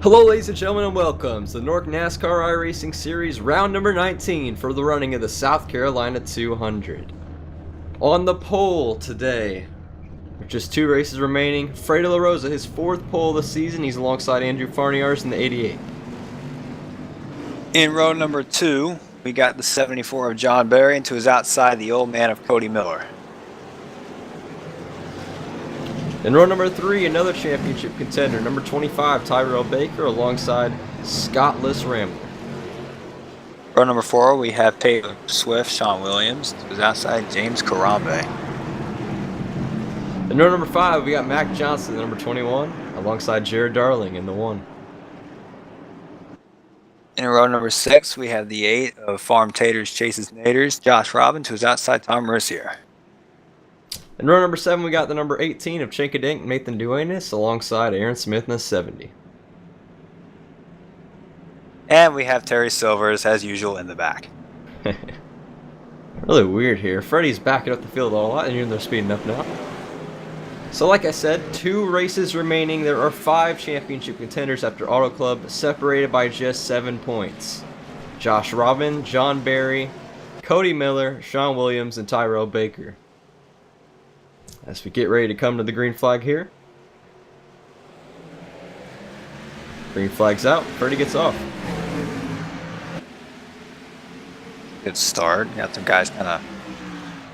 Hello ladies and gentlemen and welcome to the NORC NASCAR iRacing Series round number 19 for the running of the South Carolina 200. On the pole today, with just 2 races remaining, Freddie LaRosa, his 4th pole of the season. He's alongside Andrew Farniars in the 88. In row number 2, we got the 74 of John Barry, and to his outside, the old man of Cody Miller. In row number 3, another championship contender, number 25, Tyrell Baker, alongside Scottless Rambler. Row number 4, we have Taylor Swift, Sean Williams, to his outside, James Karambe. In row number 5, we got Mac Johnson, number 21, alongside Jared Darling in the 1. In row number 6, we have the 8 of Farm Taters Chases Naders, Josh Robin, to his outside, Tom Mercier. In row number 7, we got the number 18 of Chinkadink, Nathan Duenas, alongside Aaron Smith in the 70. And we have Terry Silvers, as usual, in the back. Really weird here. Freddie's backing up the field a lot, and they're speeding up now. So like I said, 2 races remaining. There are 5 championship contenders after Auto Club, separated by just 7 points. Josh Robin, John Barry, Cody Miller, Sean Williams, and Tyrell Baker. As we get ready to come to the green flag here. Green flag's out. Freddie gets off. Good start. Got some guys kind of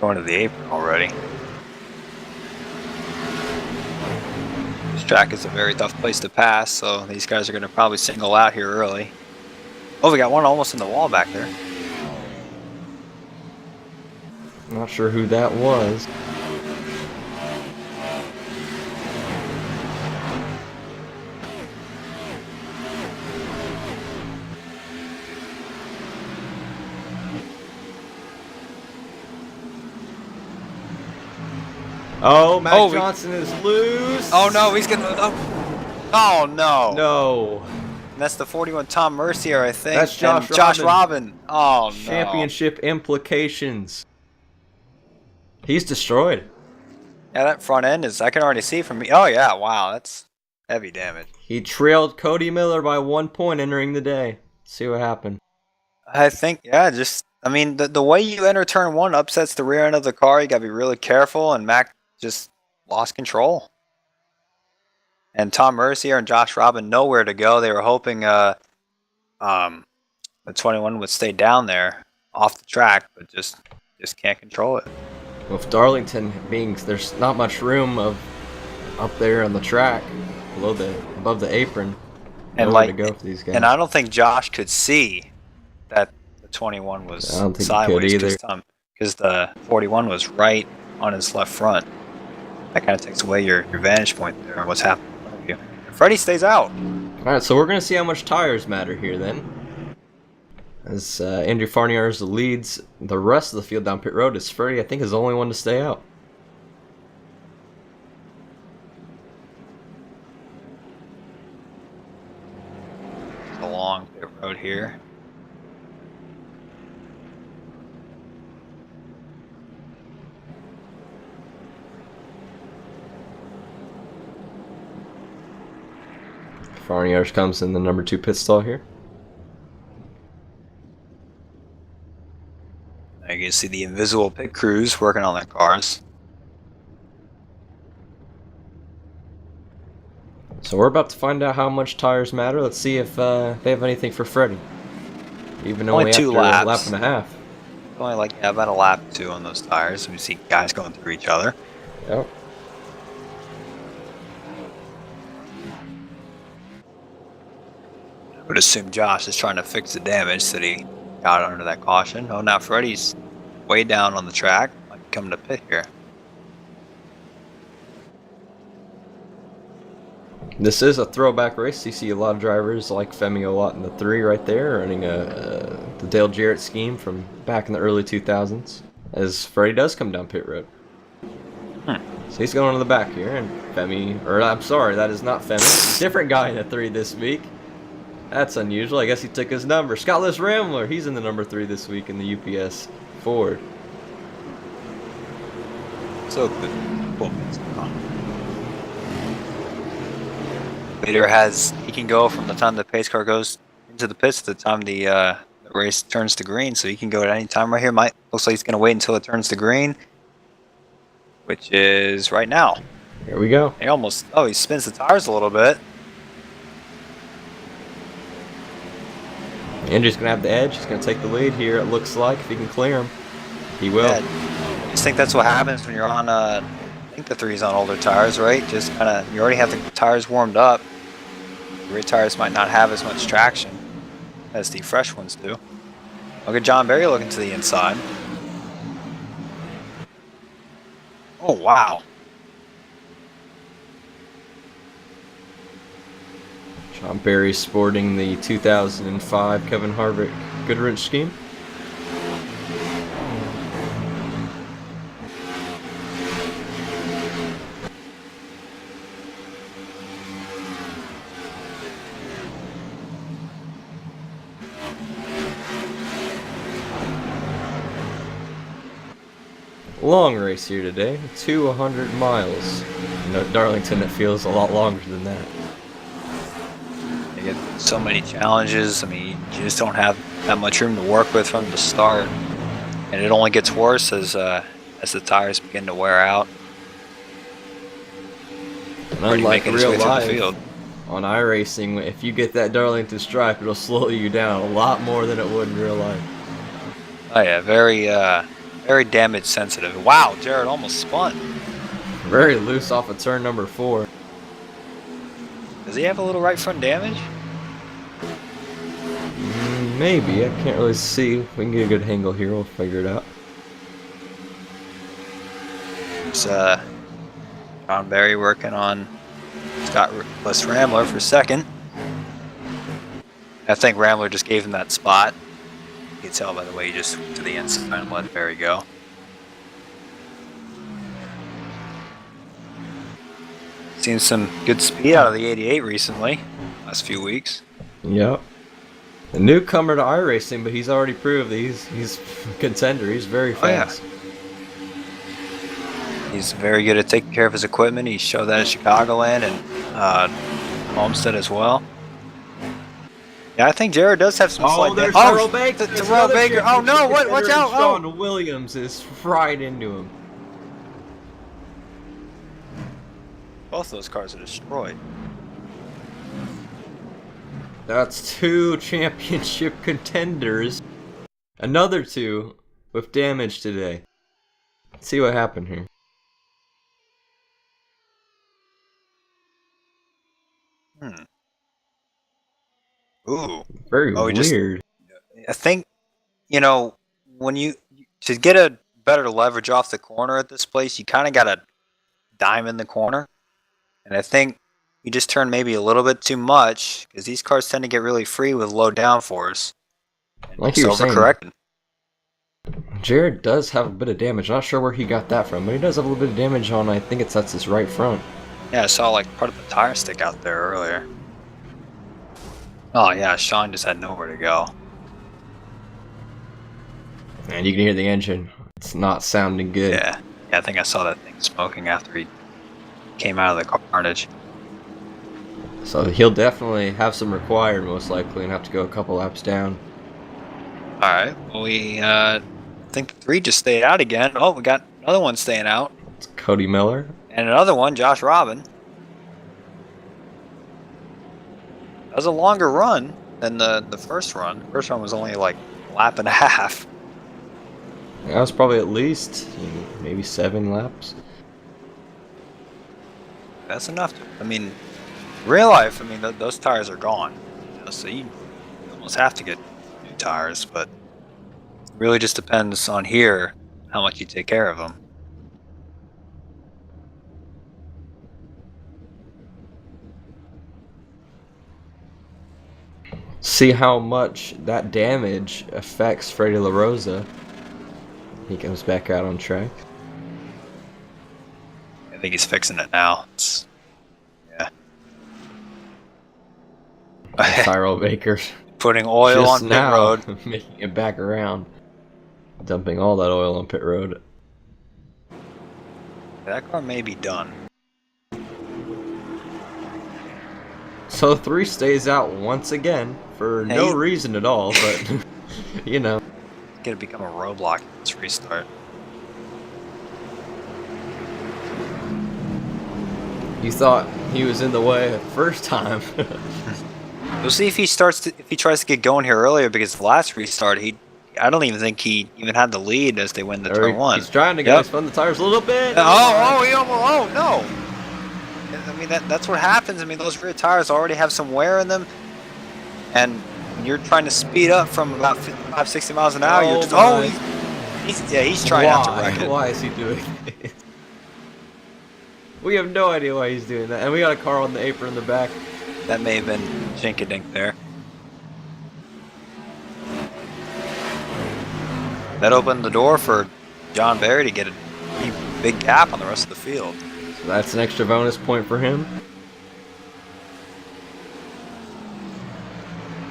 going to the apron already. This track is a very tough place to pass, so these guys are going to probably single out here early. Oh, we got one almost in the wall back there. Not sure who that was. Oh, Mac Johnson is loose. Oh no, he's gonna. Oh no. No. And that's the 41 Tom Mercier, I think. That's Josh Robin. Oh no. Championship implications. He's destroyed. Yeah, that front end is. I can already see from me. Oh yeah, wow, that's heavy damage. He trailed Cody Miller by 1 point entering the day. Let's see what happened. I think, yeah, just. I mean, the way you enter turn 1 upsets the rear end of the car. You gotta be really careful, and Mac just lost control. And Tom Mercier and Josh Robin nowhere to go. They were hoping the 21 would stay down there off the track, but just can't control it. With Darlington being, there's not much room up there on the track above the apron. And nowhere to go for these guys. And I don't think Josh could see that the 21 was sideways because the 41 was right on his left front. That kind of takes away your vantage point there on what's happening in front of you. And Freddie stays out. Alright, so we're going to see how much tires matter here then. As Andrew Farniars leads the rest of the field down pit road, as Freddie, I think, is the only one to stay out. It's a long pit road here. Farniars comes in the number 2 pit stall here. Now you can see the invisible pit crews working on their cars. So we're about to find out how much tires matter. Let's see if they have anything for Freddie. Even only 2 laps. A lap and a half. Only like about a lap or 2 on those tires. We see guys going through each other. Yep. I would assume Josh is trying to fix the damage that he got under that caution. Oh, now Freddie's way down on the track. Might come to pit here. This is a throwback race. You see a lot of drivers like Femi a lot in the 3 right there, running the Dale Jarrett scheme from back in the early 2000s. As Freddie does come down pit road. So he's going to the back here, and Femi, or I'm sorry, that is not Femi. Different guy in the 3 this week. That's unusual. I guess he took his number. Scottless Rambler, he's in the number 3 this week in the UPS Ford. So good. Cool. Leader he can go from the time the pace car goes into the pits to the time the race turns to green, so he can go at any time right here. Looks like he's going to wait until it turns to green, which is right now. Here we go. He spins the tires a little bit. Andrew's going to have the edge. He's going to take the lead here, it looks like, if he can clear him. He will. Yeah, I just think that's what happens when you're on, I think the 3's on older tires, right? Just kind of, you already have the tires warmed up. The rear tires might not have as much traction as the fresh ones do. Look at John Berry looking to the inside. Oh, wow. John Berry sporting the 2005 Kevin Harvick Goodrich scheme. Long race here today, 200 miles. You know, Darlington, it feels a lot longer than that. They get so many challenges. I mean, you just don't have that much room to work with from the start, and it only gets worse as the tires begin to wear out. And unlike real life, on iRacing, if you get that Darlington stripe, it'll slow you down a lot more than it would in real life. Oh yeah, very damage sensitive. Wow, Jared almost spun. Very loose off of turn number 4. Does he have a little right front damage? Maybe. I can't really see. If we can get a good angle here, we'll figure it out. It's John Berry working on Scott plus Rambler for second. I think Rambler just gave him that spot. You can tell by the way he just went to the inside and let Berry go. Seen some good speed out of the 88 recently, last few weeks. Yep. A newcomer to iRacing, but he's already proved that he's a contender. He's very fast. Oh, yeah. He's very good at taking care of his equipment. He showed that at Chicagoland and Homestead as well. Yeah, I think Jared does have some slight damage. Oh, Terrell Baker. Terrell Baker. Oh, no, watch out. Sean Williams is right into him. Both those cars are destroyed. That's 2 championship contenders. Another 2 with damage today. Let's see what happened here. Ooh. Very weird. I think, you know, to get a better leverage off the corner at this place, you kind of got to diamond the corner. And I think you just turned maybe a little bit too much, because these cars tend to get really free with low downforce. Like you were saying, Jared does have a bit of damage. Not sure where he got that from, but he does have a little bit of damage on, I think that's his right front. Yeah, I saw like part of the tire stick out there earlier. Oh yeah, Sean just had nowhere to go. And you can hear the engine. It's not sounding good. Yeah, I think I saw that thing smoking after he came out of the carnage. So he'll definitely have some required, most likely, and have to go a couple laps down. Alright, well I think the 3 just stayed out again. Oh, we got another one staying out. It's Cody Miller. And another one, Josh Robin. That was a longer run than the first run. The first run was only like a lap and a half. That was probably at least maybe 7 laps. That's enough. I mean, real life, I mean, those tires are gone. You know, so you almost have to get new tires, but it really just depends on here how much you take care of them. See how much that damage affects Freddie LaRosa. He comes back out on track. I think he's fixing it now. Yeah. Tyrell Baker Putting oil just on now, pit road. making it back around. Dumping all that oil on pit road. That car may be done. So 3 stays out once again for no reason at all, but you know. It's gonna become a roadblock in this restart. You thought he was in the way the first time. We'll see if he tries to get going here earlier, because the last restart I don't even think he even had the lead as they win the turn 1. He's trying to go spin the tires a little bit. Oh no! I mean that's what happens. I mean, those rear tires already have some wear in them, and when you're trying to speed up from about 55, 60 miles an hour, you're just he's trying not to wreck it. Why is he doing it? We have no idea why he's doing that, and we got a car on the apron in the back. That may have been Shinkadink there. That opened the door for John Barry to get a big gap on the rest of the field. So that's an extra bonus point for him.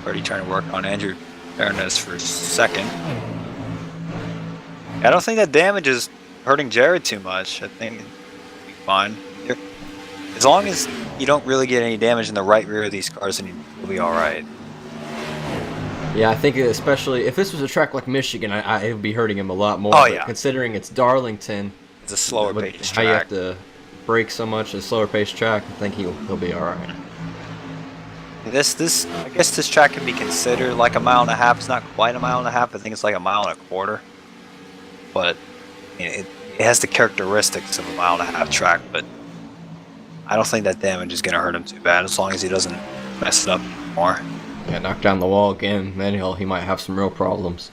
Already trying to work on Andrew Fairness for second. I don't think that damage is hurting Jared too much. I think it'll be fine. As long as you don't really get any damage in the right rear of these cars, then you'll be alright. Yeah, I think especially if this was a track like Michigan, it would be hurting him a lot more. Oh, yeah. Considering it's Darlington, it's a slower paced track. How you have to brake so much, a slower paced track, I think he'll be alright. I guess this track can be considered like a mile and a half. It's not quite a mile and a half. I think it's like a mile and a quarter. But it has the characteristics of a mile and a half track. But I don't think that damage is going to hurt him too bad, as long as he doesn't mess it up anymore. Yeah, knock down the wall again, then he might have some real problems.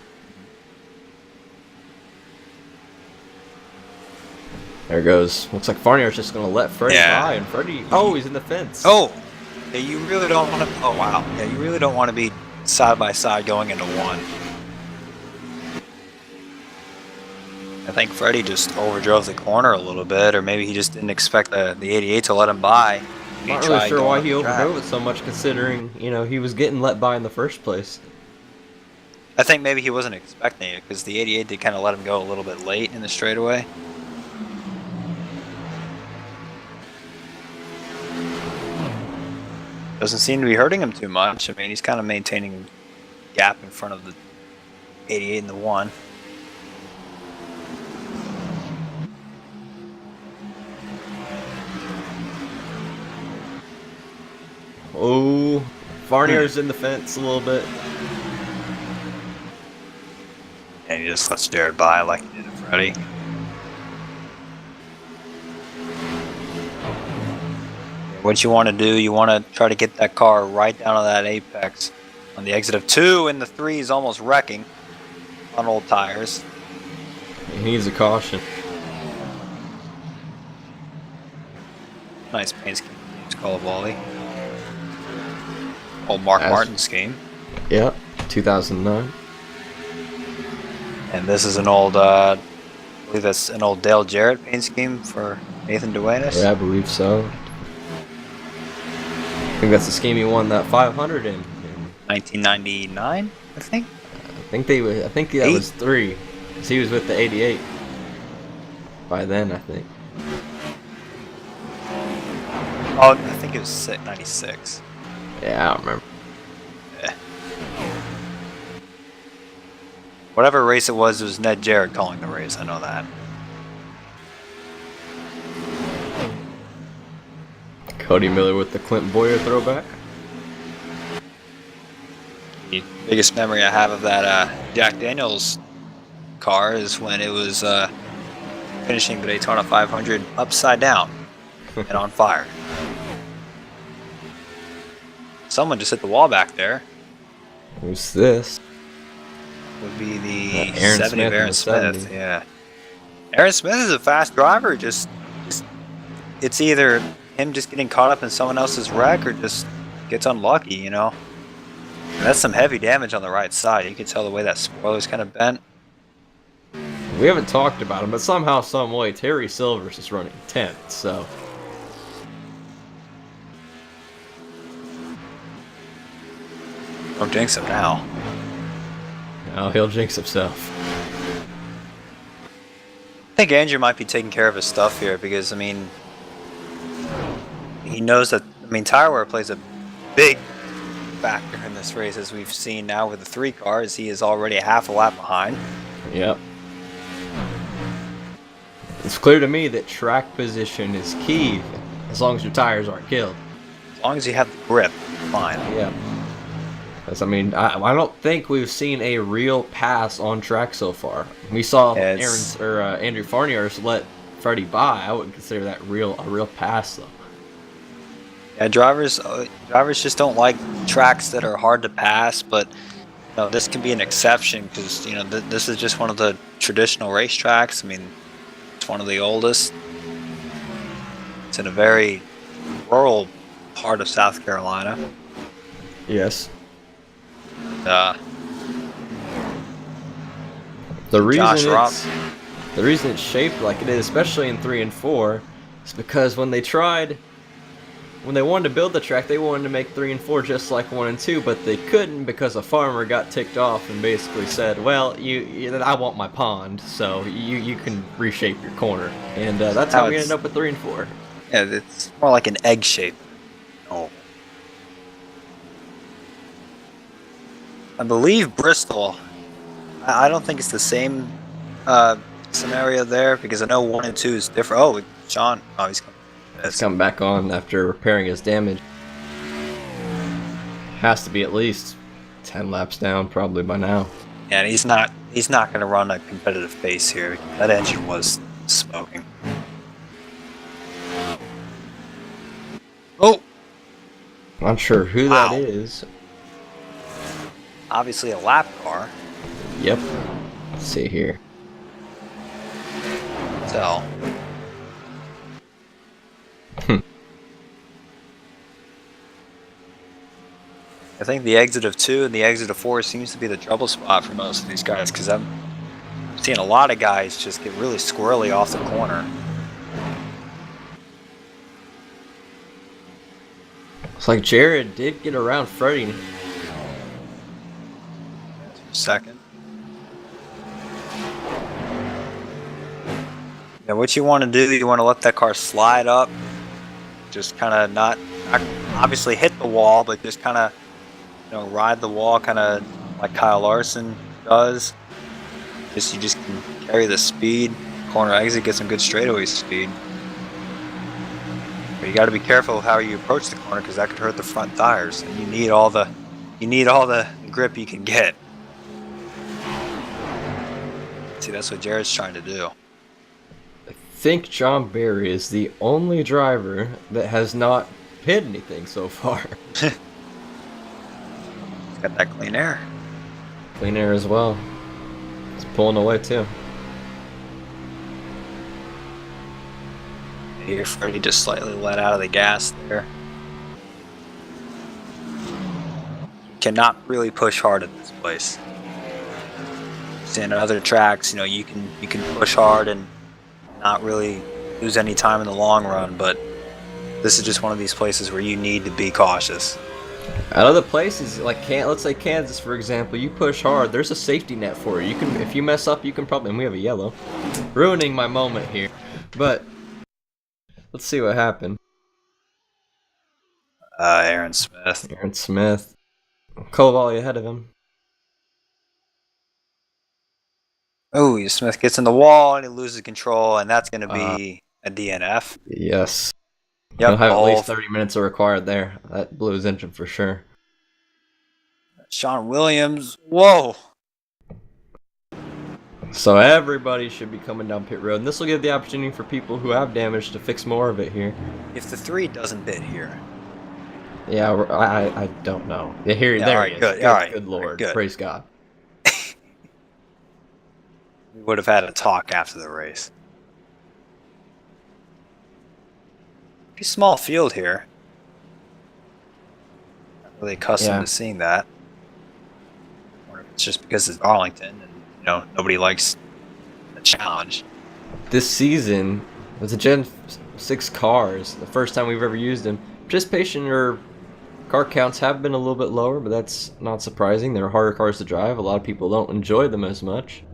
There goes. Looks like Farnier's just going to let Freddie by, and Freddie... Oh, he's in the fence. Oh! Yeah, you really don't want to... Oh, wow. Yeah, you really don't want to be side by side going into one. I think Freddie just overdrove the corner a little bit, or maybe he just didn't expect the 88 to let him by. I'm not really sure why he overdrove it so much, considering, you know, he was getting let by in the first place. I think maybe he wasn't expecting it, because the 88 did kind of let him go a little bit late in the straightaway. Doesn't seem to be hurting him too much. I mean, he's kind of maintaining a gap in front of the 88 and the 1. Oh, Farnier's in the fence a little bit. And he just lets Jared by like he did to Freddie. What you want to do, you want to try to get that car right down to that apex on the exit of 2, and the 3 is almost wrecking on old tires. He needs a caution. Nice paint scheme. It's called a volley. Old Mark Martin scheme. Yeah, 2009. And this is an old, I believe that's an old Dale Jarrett paint scheme for Nathan Duenas. Yeah, I believe so. I think that's the scheme he won that 500 in 1999, I think. I think that was 3, because he was with the 88 by then, I think. Oh, I think it was 96. Yeah, I don't remember. Yeah. Whatever race it was Ned Jarrett calling the race. I know that. Cody Miller with the Clint Boyer throwback. The biggest memory I have of that Jack Daniels car is when it was finishing the Daytona 500 upside down and on fire. Someone just hit the wall back there. Who's this? Would be the 70 of Aaron Smith. Yeah. Aaron Smith is a fast driver. Just it's either him just getting caught up in someone else's wreck or just gets unlucky, you know. And that's some heavy damage on the right side. You can tell the way that spoiler's kind of bent. We haven't talked about him, but somehow, some way, Terry Silvers is running 10th, so... Don't jinx him now. No, he'll jinx himself. I think Andrew might be taking care of his stuff here because, I mean, he knows that, I mean, tire wear plays a big factor in this race, as we've seen now with the 3 cars. He is already half a lap behind. Yep. It's clear to me that track position is key, as long as your tires aren't killed. As long as you have the grip, fine. Yeah. Because, I mean, I don't think we've seen a real pass on track so far. We saw Andrew Farniar's let Freddie by. I wouldn't consider that a real pass, though. Yeah, drivers just don't like tracks that are hard to pass, but you know, this can be an exception because you know this is just one of the traditional racetracks. I mean, it's one of the oldest. It's in a very rural part of South Carolina. Yes. The reason it's shaped like it is, especially in 3 and 4, is because when they wanted to build the track, they wanted to make 3 and 4 just like 1 and 2, but they couldn't because a farmer got ticked off and basically said, "Well, I want my pond, so you can reshape your corner," and that's how we ended up with 3 and 4. Yeah, it's more like an egg shape. Oh. I believe Bristol. I don't think it's the same scenario there because I know 1 and 2 is different. Oh, Sean. Oh, he's come back on after repairing his damage. Has to be at least 10 laps down probably by now. Yeah, and he's not going to run a competitive pace here. That engine was smoking. Oh. Not sure who that is. Obviously a lap car. Yep. Let's see here. So. I think the exit of 2 and the exit of 4 seems to be the trouble spot for most of these guys because I'm seeing a lot of guys just get really squirrely off the corner. Looks like Jared did get around Freddie. Second. Yeah, what you want to do, you want to let that car slide up. Just kind of not obviously hit the wall, but just kind of, you know, ride the wall, kind of like Kyle Larson does. You just can carry the speed. Corner exit, get some good straightaway speed. But you got to be careful of how you approach the corner because that could hurt the front tires. And you need all the grip you can get. See, that's what Jared's trying to do. I think John Barry is the only driver that has not hit anything so far. He's got that clean air. Clean air as well. It's pulling away too. Here, Freddie just slightly let out of the gas there. Cannot really push hard at this place. In other tracks, you know, you can push hard and not really lose any time in the long run, but this is just one of these places where you need to be cautious. At other places, like let's say Kansas, for example, you push hard, there's a safety net for you. You can, if you mess up, you can probably, and we have a yellow. Ruining my moment here, but let's see what happened. Aaron Smith. Kovaly ahead of him. Oh, Smith gets in the wall and he loses control, and that's going to be a DNF. Yes. Yep. He'll have at least 30 minutes are required there. That blew his engine for sure. Sean Williams. Whoa. So everybody should be coming down pit road, and this will give the opportunity for people who have damage to fix more of it here. If the 3 doesn't bid here. Yeah, I don't know. Yeah, there right, he is. Good. Good Lord. Right, good. Praise God. We would have had a talk after the race. Pretty small field here. Not really accustomed to seeing that. Or if it's just because it's Darlington and you know nobody likes the challenge. This season, with the Gen 6 cars, the first time we've ever used them, participation or car counts have been a little bit lower, but that's not surprising. They're harder cars to drive. A lot of people don't enjoy them as much.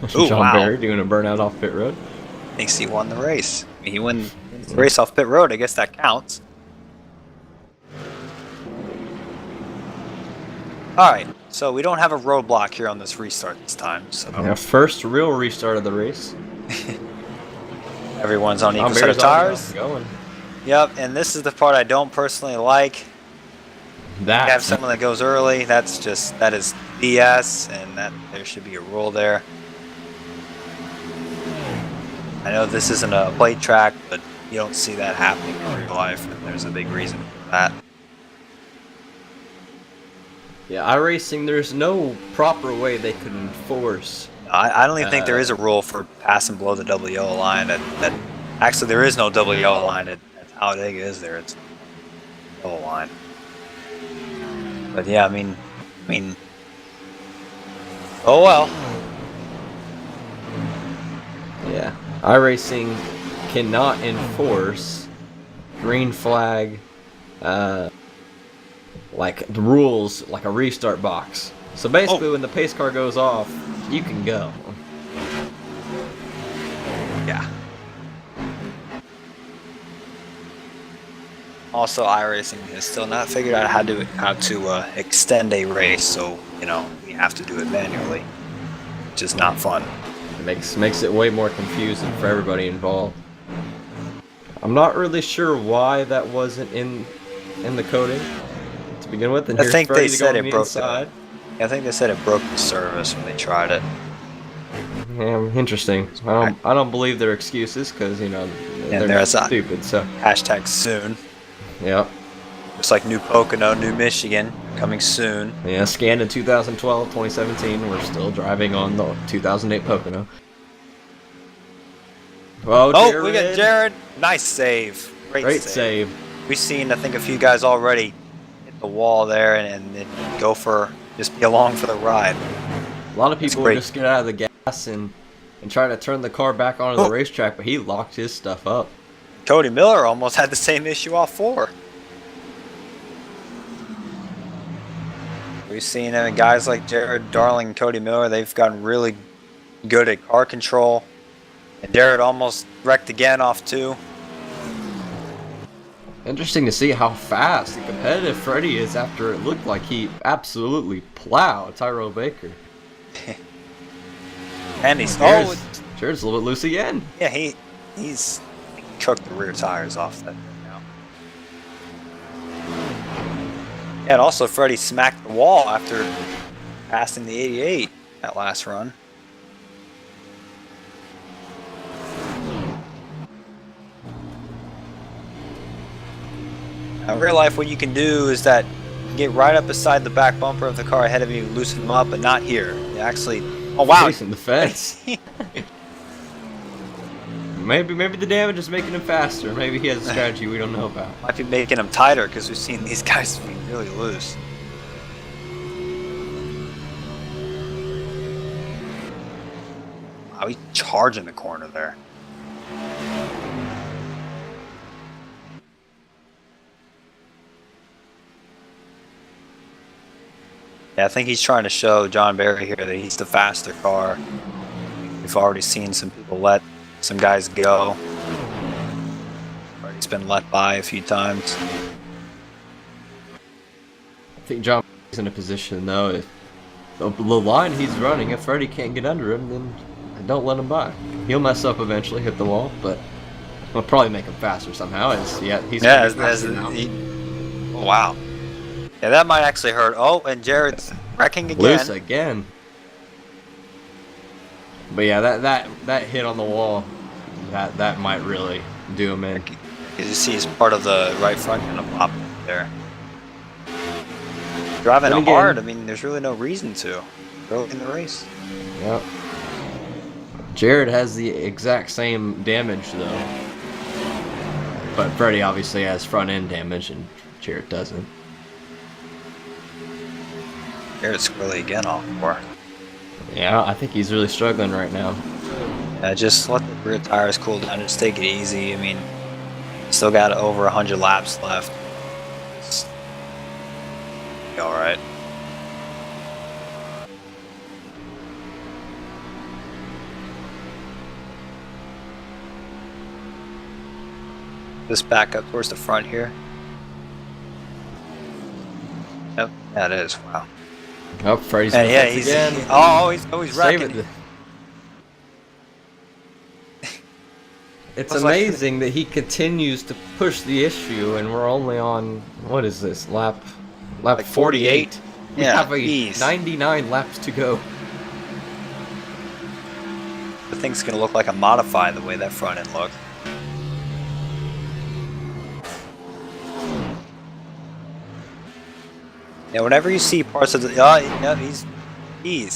Ooh, John wow. Barry doing a burnout off pit road. Thinks he won the race. I mean, he won the race off pit road. I guess that counts. Alright, so we don't have a roadblock here on this restart this time. So Yeah, first real restart of the race. Everyone's on equal set of tires. Going. Yep, and this is the part I don't personally like. That You have someone that goes early. That is BS, and that there should be a rule there. I know this isn't a plate track, but you don't see that happening in real life, and there's a big reason for that. Yeah, iRacing, there's no proper way they could enforce. I don't even think there is a rule for passing below the double yellow line. That actually there is no double yellow line at Talladega, is there? It's yellow line. But yeah, I mean, oh well. Yeah, iRacing cannot enforce green flag, like the rules, like a restart box. So basically, when the pace car goes off, you can go. Yeah. Also, iRacing has still not figured out how to extend a race, so we have to do it manually, which is not fun. It makes it way more confusing for everybody involved. I'm not really sure why that wasn't in the coding to begin with. And I think they said it broke. I think they said it broke the service when they tried it. Yeah, interesting. I don't believe their excuses because they're stupid. So hashtag soon. Yep. Just like New Pocono, New Michigan, coming soon. Yeah, scanned in 2012, 2017. We're still driving on the 2008 Pocono. Oh, we got Jared. Nice save. Great save. We've seen, I think, a few guys already hit the wall there and go for, just be along for the ride. A lot of people would just get out of the gas and try to turn the car back onto the racetrack, but he locked his stuff up. Cody Miller almost had the same issue off 4. We've seen guys like Jared Darling, Cody Miller, they've gotten really good at car control. And Jared almost wrecked again off 2. Interesting to see how fast and competitive Freddie is after it looked like he absolutely plowed Tyrell Baker. And he's Jared's a little bit loose again. Yeah, he's cooked the rear tires off that now. Yeah, and also Freddie smacked the wall after passing the 88 that last run. Now, in real life, what you can do is that you get right up beside the back bumper of the car ahead of you, loosen them up, but not here. You actually, oh wow, facing the fence. Maybe the damage is making him faster. Maybe he has a strategy we don't know about. Might be making him tighter because we've seen these guys be really loose. Wow, he's charging the corner there. Yeah, I think he's trying to show John Barry here that he's the faster car. We've already seen some people let some guys go. He's been let by a few times. I think John is in a position though, if the line he's running, if Freddie can't get under him, then don't let him by. He'll mess up eventually, hit the wall, but we'll probably make him faster somehow. Oh, wow. Yeah, that might actually hurt. Oh, and Jared's wrecking again. Loose again. But yeah, that hit on the wall, that might really do him in. Because you see, he's part of the right front kind of pop there. Driving it hard. I mean, there's really no reason to. Early in the race. Yep. Jared has the exact same damage though, but Freddie obviously has front end damage, and Jared doesn't. Jared's squirrely again off 4. Yeah, I think he's really struggling right now. Yeah, just let the rear tires cool down. Just take it easy. I mean, still got over 100 laps left. It's all right. Just back up towards the front here. Yep, that is. Wow. Oh, Freddie's he's again. He's wrecking. It's amazing that he continues to push the issue, and we're only on, what is this, lap like 48. We Yeah, have 99 laps to go. The thing's gonna look like a modified the way that front end looked. Yeah, whenever you see parts of the he's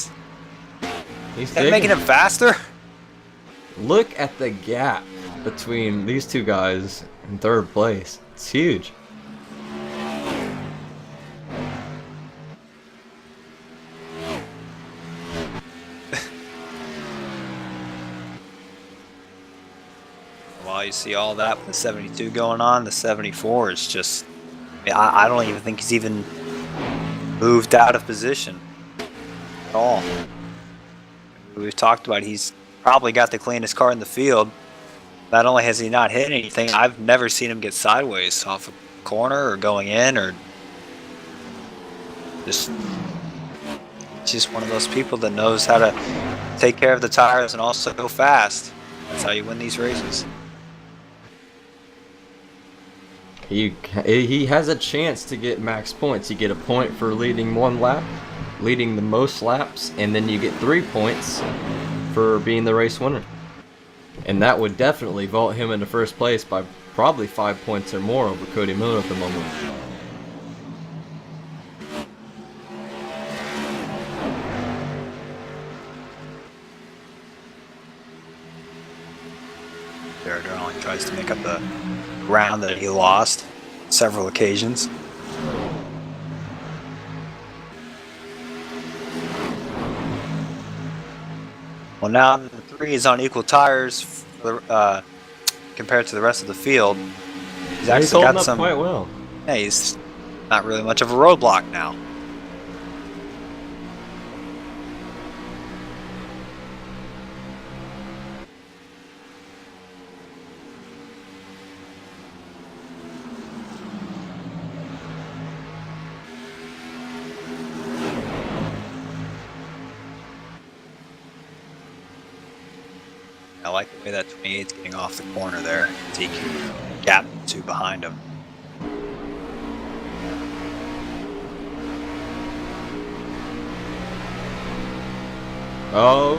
making him faster. Look at the gap between these two guys in third place. It's huge. While you see all that with the 72 going on, the 74 is just... I don't even think he's even moved out of position at all. We've talked about he's probably got the cleanest car in the field. Not only has he not hit anything, I've never seen him get sideways off a corner or going in, or just one of those people that knows how to take care of the tires and also go fast. That's how you win these races. He has a chance to get max points. You get a point for leading one lap, leading the most laps, and then you get 3 points for being the race winner. And that would definitely vault him into first place by probably 5 points or more over Cody Miller at the moment. Darlington tries to make up the ground that he lost on several occasions. Well, now the 3 is on equal tires for, compared to the rest of the field. He's actually got some. Quite well. Yeah, he's not really much of a roadblock now. I like the way that 28's getting off the corner there. He can gap the 2 behind him. Oh.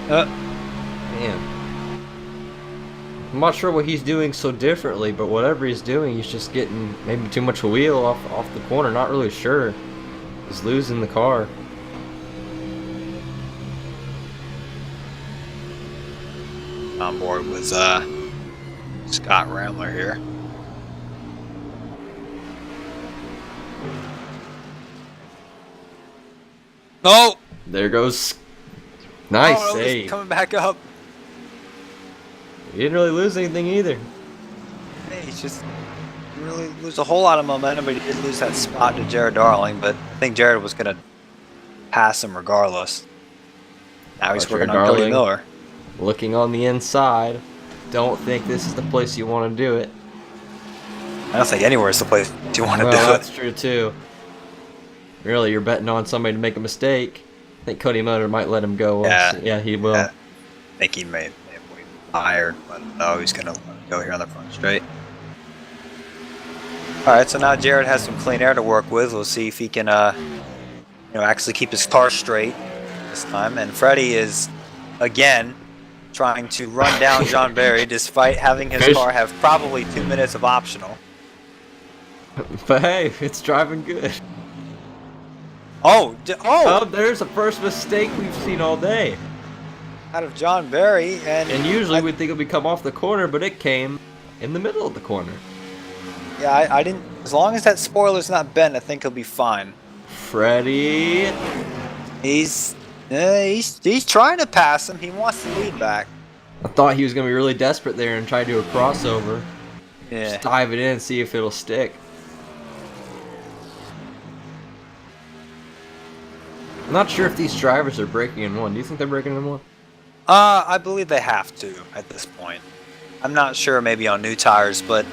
Man. I'm not sure what he's doing so differently, but whatever he's doing, he's just getting maybe too much wheel off the corner. Not really sure. He's losing the car. On board with Scott Ramler here. No! There goes. Nice save. He's coming back up. He didn't really lose anything either. Hey, he's just didn't really lose a whole lot of momentum, but he did lose that spot to Jared Darling. But I think Jared was going to pass him regardless. Now he's working on Cody Miller. Looking on the inside. Don't think this is the place you want to do it. I don't think anywhere is the place you want to do it. That's true too. Really, you're betting on somebody to make a mistake. I think Cody Miller might let him go. Yeah, he will. I think he may have waited higher, but no, he's going to go here on the front straight. Alright, so now Jared has some clean air to work with. We'll see if he can actually keep his car straight this time. And Freddie is, again, trying to run down John Barry despite having his car have probably 2 minutes of optional. But hey, it's driving good. Oh, there's the first mistake we've seen all day. Out of John Barry. And usually we'd think it would come off the corner, but it came in the middle of the corner. Yeah, I didn't... As long as that spoiler's not bent, I think he'll be fine. Freddie. He's trying to pass him. He wants the lead back. I thought he was going to be really desperate there and try to do a crossover. Yeah. Just dive it in and see if it'll stick. I'm not sure if these drivers are breaking in one. Do you think they're breaking in one? I believe they have to at this point. I'm not sure maybe on new tires, but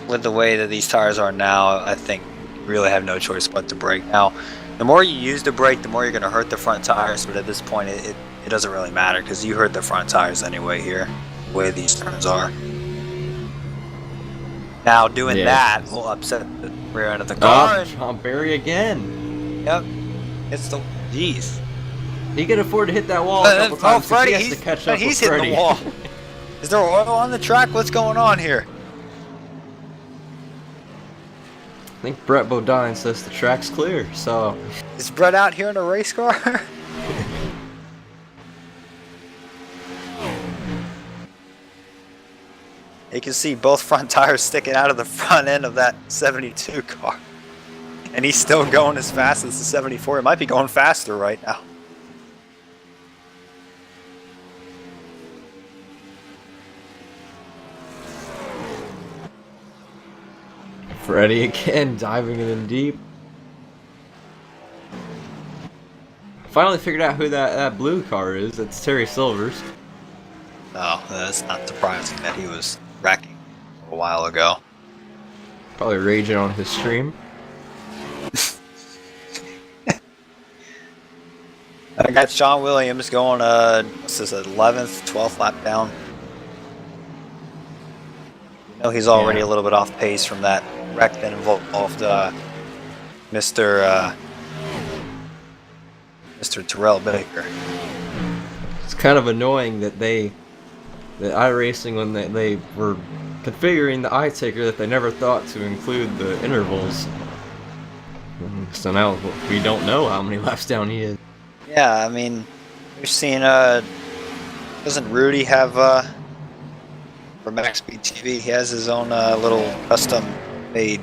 with the way that these tires are now, I think you really have no choice but to brake. Now, the more you use the brake, the more you're going to hurt the front tires, but at this point it doesn't really matter because you hurt the front tires anyway here, the way these turns are. Now, doing that will upset the rear end of the car. John Barry again. Yep. It's the... Jeez. He can afford to hit that wall a couple times because he has to catch up with Freddie. Hitting the wall. Is there oil on the track? What's going on here? I think Brett Bodine says the track's clear, so... Is Brett out here in a race car? You can see both front tires sticking out of the front end of that 72 car. And he's still going as fast as the 74. It might be going faster right now. Freddie again, diving it in deep. Finally figured out who that blue car is. It's Terry Silvers. Oh, that's not surprising that he was wrecking a while ago. Probably raging on his stream. I got Sean Williams going, what's this, 11th, 12th lap down. You know he's already a little bit off pace from that wreck that involved Mr. Terrell Baker. It's kind of annoying that iRacing, when they were configuring the eye-taker, that they never thought to include the intervals. So now we don't know how many laps down he is. Yeah, I mean, we've seen, doesn't Rudy have, for Max Speed TV, he has his own little custom-made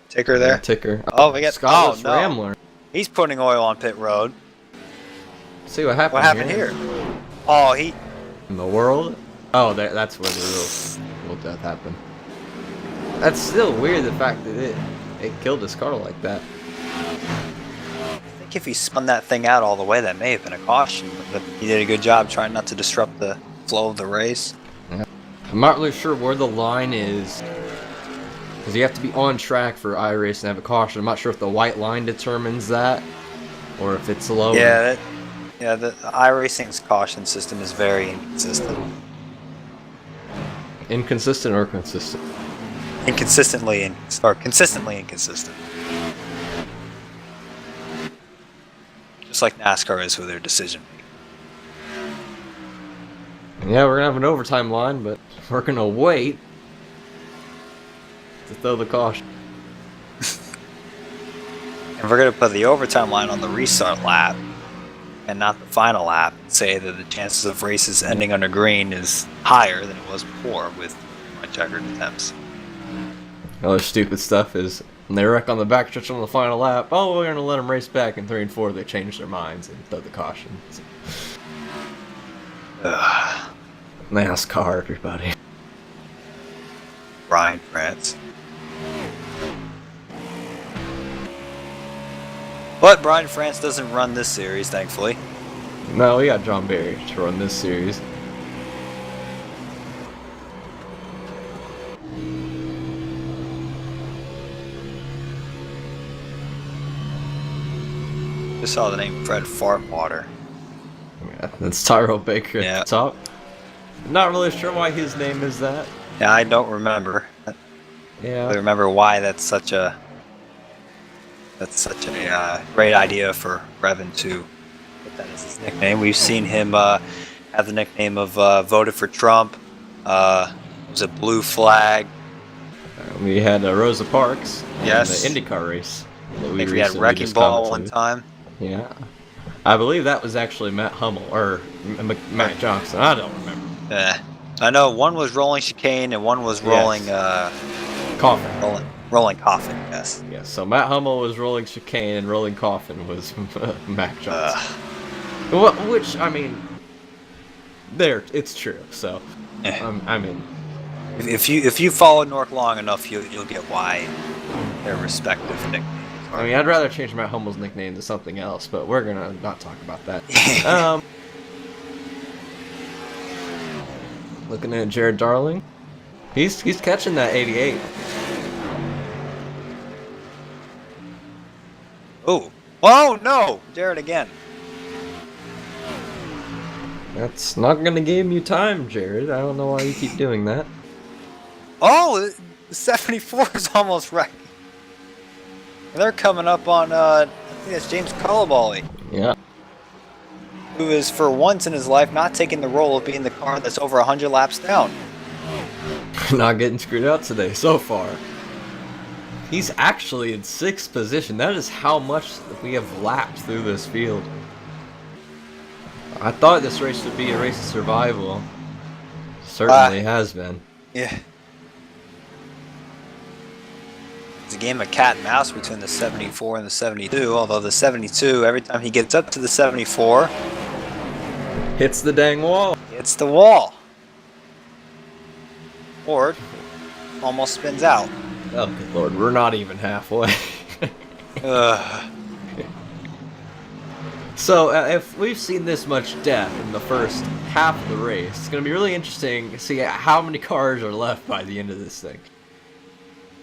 ticker there? Ticker. Oh, we got Scottless Rambler. He's putting oil on pit road. See what happened. What happened here? Oh, he... In the world? Oh, that's where the real death happened. That's still weird, the fact that it killed his car like that. I think if he spun that thing out all the way, that may have been a caution. But he did a good job trying not to disrupt the flow of the race. Yeah. I'm not really sure where the line is, because you have to be on track for iRacing to have a caution. I'm not sure if the white line determines that, or if it's lower. Yeah, the iRacing's caution system is very inconsistent. Inconsistent or consistent? Consistently inconsistent. Just like NASCAR is with their decision making. Yeah, we're gonna have an overtime line, but we're gonna wait to throw the caution. And we're gonna put the overtime line on the restart lap and not the final lap, and say that the chances of races ending under green is higher than it was before with checkered attempts. Other stupid stuff is when they wreck on the backstretch on the final lap, oh, we're going to let them race back in 3 and 4. They change their minds and throw the caution. NASCAR, everybody. Brian France. But Brian France doesn't run this series, thankfully. No, we got John Barry to run this series. Just saw the name Fred Fartwater. Yeah, that's Tyrell Baker at the top. Not really sure why his name is that. Yeah, I don't remember. Yeah. I remember why that's such a great idea for Brevin to put that as his nickname. We've seen him have the nickname of voted for Trump. It was a blue flag. We had Rosa Parks. Yes. In the IndyCar race. I think we had Wrecking Ball one time. Yeah. I believe that was actually Matt Hummel, or Matt Johnson. I don't remember. Yeah. I know one was Rolling Chicane and one was Rolling... Coffin. Rolling Coffin, yes. Yeah, so Matt Hummel was Rolling Chicane and Rolling Coffin was Matt Johnson. Which, I mean, it's true, so, I mean... If you follow NORC long enough, you'll get why their respective nicknames. I mean, I'd rather change Matt Hummel's nickname to something else, but we're gonna not talk about that. Looking at Jared Darling, he's catching that 88. Oh no! Jared again. That's not going to give you time, Jared. I don't know why you keep doing that. Oh, the 74 is almost right. They're coming up on, I think it's James Calaballi. Yeah. Who is, for once in his life, not taking the role of being the car that's over 100 laps down. Not getting screwed out today, so far. He's actually in 6th position. That is how much we have lapped through this field. I thought this race would be a race of survival. Certainly has been. Yeah. It's a game of cat and mouse between the 74 and the 72, although the 72, every time he gets up to the 74... hits the dang wall. Hits the wall. Or almost spins out. Oh, good lord, we're not even halfway. So, if we've seen this much death in the first half of the race, it's going to be really interesting to see how many cars are left by the end of this thing.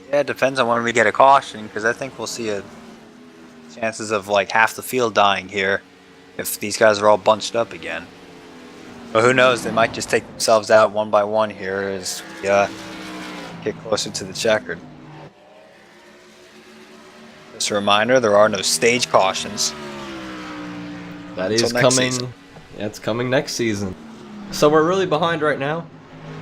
Yeah, it depends on when we get a caution, because I think we'll see chances of like half the field dying here if these guys are all bunched up again. But who knows, they might just take themselves out one by one here as we get closer to the checkered. Just a reminder, there are no stage cautions. That is coming. Yeah, it's coming next season. So we're really behind right now.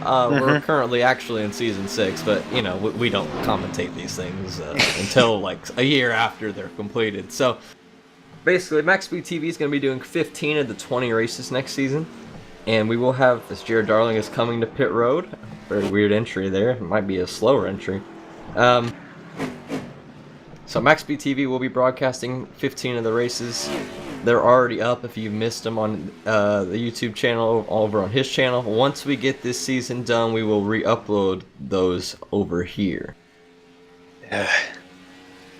We're currently actually in season 6, but you know we don't commentate these things until like a year after they're completed. So basically, Max Speed TV is going to be doing 15 of the 20 races next season, and we will have this Jared Darling is coming to pit road. Very weird entry there. It might be a slower entry. So Max Speed TV will be broadcasting 15 of the races. They're already up if you missed them on the YouTube channel, over on his channel. Once we get this season done, we will re-upload those over here. So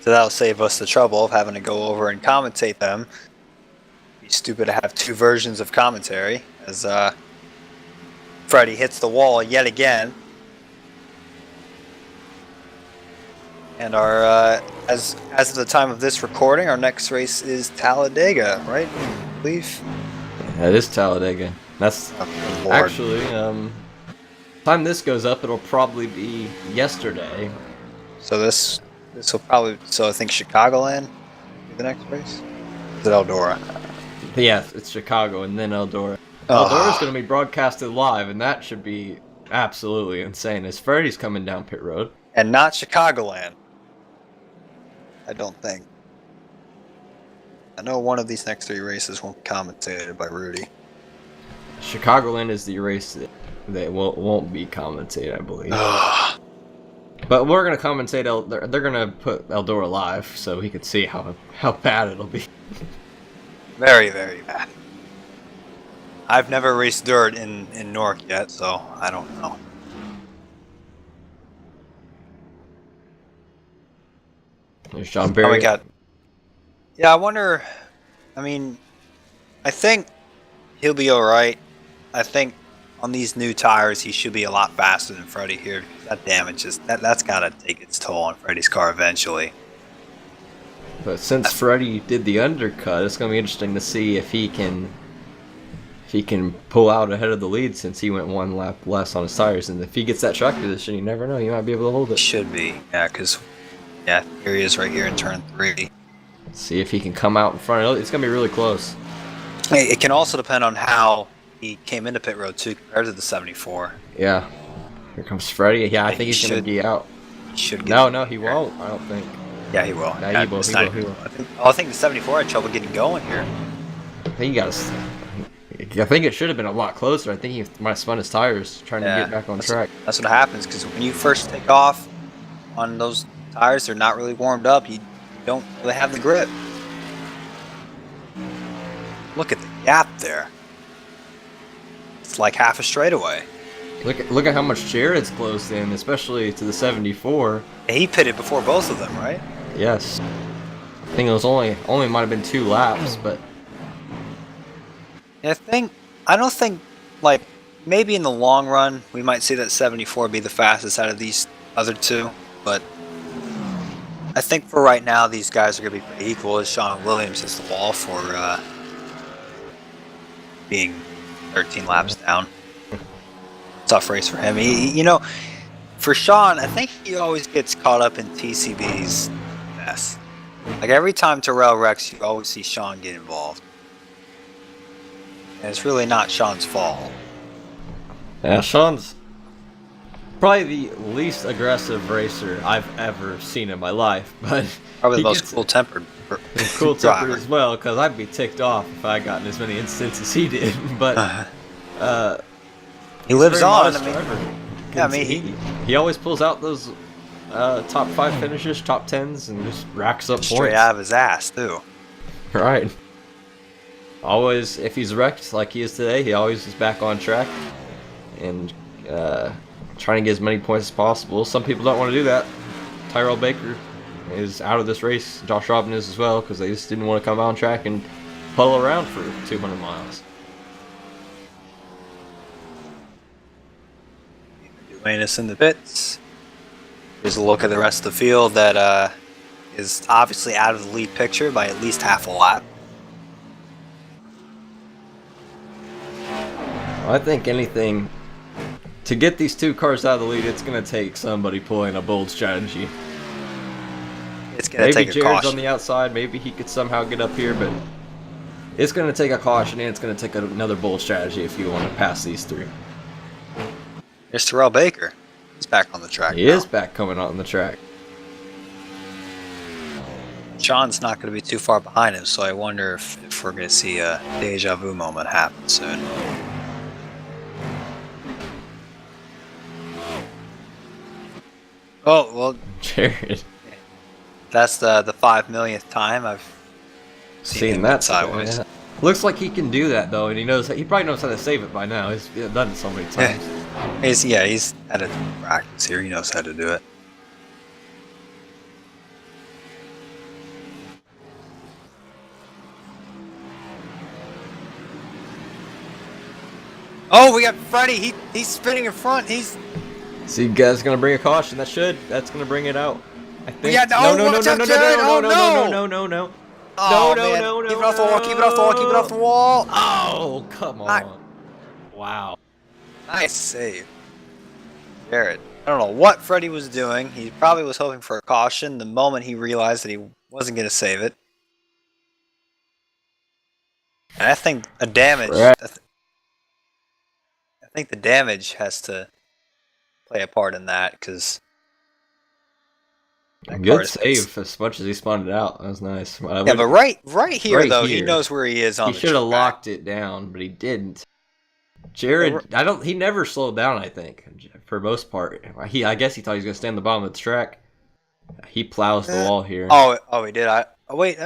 that'll save us the trouble of having to go over and commentate them. It'd be stupid to have 2 versions of commentary, as Freddie hits the wall yet again. And our, as of the time of this recording, our next race is Talladega, right? I believe. Yeah, it is Talladega. That's actually, time this goes up, it'll probably be yesterday. So this will probably, so I think Chicagoland be the next race? Is it Eldora? Yeah, it's Chicago and then Eldora. Eldora's going to be broadcasted live, and that should be absolutely insane, as Freddie's coming down pit road. And not Chicagoland. I don't think. I know one of these next 3 races won't be commentated by Rudy. Chicagoland is the race that won't be commentated, I believe. But we're gonna commentate. They're gonna put Eldora live, so he can see how bad it'll be. Very, very bad. I've never raced dirt in NORC yet, so I don't know. There's John Barry. Oh my god. Yeah, I wonder. I mean, I think he'll be alright. I think on these new tires he should be a lot faster than Freddie here. That damage that's gotta take its toll on Freddie's car eventually. But since Freddie did the undercut, it's gonna be interesting to see if he can pull out ahead of the lead, since he went 1 lap less on his tires. And if he gets that track position, you never know, he might be able to hold it. Should be, yeah, because yeah, here he is right here in turn 3. See if he can come out in front. It's going to be really close. It can also depend on how he came into pit road, too, compared to the 74. Yeah. Here comes Freddie. Yeah, I think he's going to be out. He should get No, he won't, I don't think. Yeah, he will. Yeah, he will. I think the 74 had trouble getting going here. I think it should have been a lot closer. I think he might have spun his tires trying to get back on track. That's what happens, because when you first take off on those tires, they're not really warmed up. You don't really have the grip. Look at the gap there. It's like half a straightaway. Look at how much Jared's closed in, especially to the 74. He pitted before both of them, right? Yes. I think it was only might have been 2 laps, but I don't think, like, maybe in the long run we might see that 74 be the fastest out of these other 2, but I think for right now, these guys are going to be pretty equal. As Sean Williams hits the wall for being 13 laps down. Tough race for him. You know, for Sean, I think he always gets caught up in TCB's mess. Like every time Terrell wrecks, you always see Sean get involved. And it's really not Sean's fault. Yeah, Sean's probably the least aggressive racer I've ever seen in my life, but probably the most cool-tempered. Cool-tempered as well, because I'd be ticked off if I gotten as many incidents as he did. But he lives on. I mean, he always pulls out those top 5 finishes, top 10s, and just racks up points straight out of his ass too. Right. Always, if he's wrecked like he is today, he always is back on track and trying to get as many points as possible. Some people don't want to do that. Tyrell Baker is out of this race. Josh Robin is as well, because they just didn't want to come out on track and puddle around for 200 miles. Duanis in the pits. Here's a look at the rest of the field that is obviously out of the lead picture by at least half a lap. I think anything to get these 2 cars out of the lead, it's going to take somebody pulling a bold strategy. It's going to take a caution. Maybe Jared's on the outside. Maybe he could somehow get up here, but it's going to take a caution, and it's going to take another bold strategy if you want to pass these 3. Here's Terrell Baker. He's back on the track. He is back coming on the track. Sean's not going to be too far behind him, so I wonder if we're going to see a deja vu moment happen soon. Oh, well, Jared. That's the 5 millionth time I've seen that sideways. Yeah. Looks like he can do that though, and he probably knows how to save it by now. He's done it so many times. He's had a practice here. He knows how to do it. Oh, we got Freddie. He's spinning in front. See, guys, gonna bring a caution. That's gonna bring it out. I think. Yeah, no. No. Keep it off the wall. Keep it off the wall. Oh, come on. Wow. Nice save, Jared. I don't know what Freddie was doing. He probably was hoping for a caution the moment he realized that he wasn't going to save it. And I think a damage. I think the damage has to play a part in that, because good save as much as he spun it out. That was nice. Yeah, but right here though, he knows where he is on the track. He should have locked it down, but he didn't. Jared, he never slowed down, I think, for most part. I guess he thought he was going to stay on the bottom of the track. He plows the wall here. Oh, he did. Wait,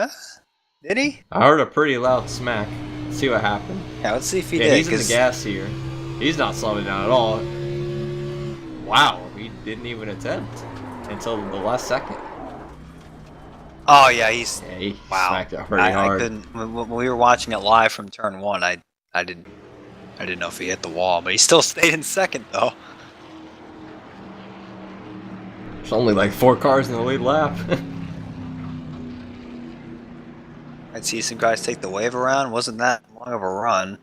did he? I heard a pretty loud smack. Let's see what happened. Yeah, let's see if he did. He's in the gas here. He's not slowing down at all. Wow, he didn't even attempt until the last second. Oh yeah, he smacked it pretty hard. I couldn't. When we were watching it live from turn 1, I didn't know if he hit the wall, but he still stayed in second though. There's only like 4 cars in the lead lap. I'd see some guys take the wave around. Wasn't that long of a run.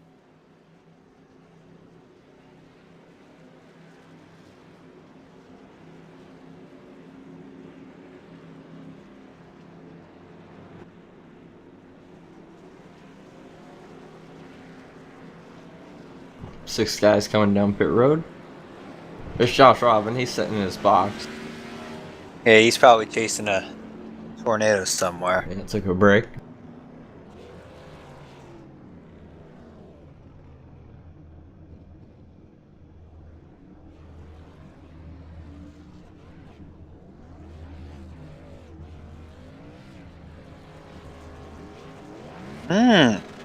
Six guys coming down pit road. There's Josh Robin. He's sitting in his box. Yeah, he's probably chasing a tornado somewhere. Yeah, took a break.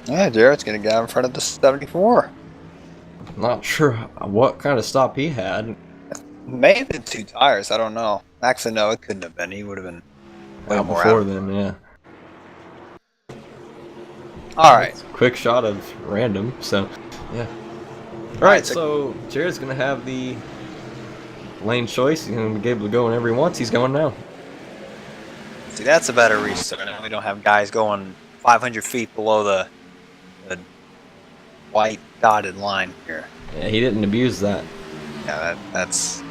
Yeah, Jared's gonna get out in front of the 74. Not sure what kind of stop he had. May have been 2 tires, I don't know. Actually, no, it couldn't have been. He would have been way more before out. then, yeah. Alright. Quick shot of random, so, yeah. Alright, so Jared's going to have the lane choice. He's going to be able to go whenever he wants. He's going now. See, that's a better restart. We don't have guys going 500 feet below the white dotted line here. Yeah, he didn't abuse that. Yeah, that's.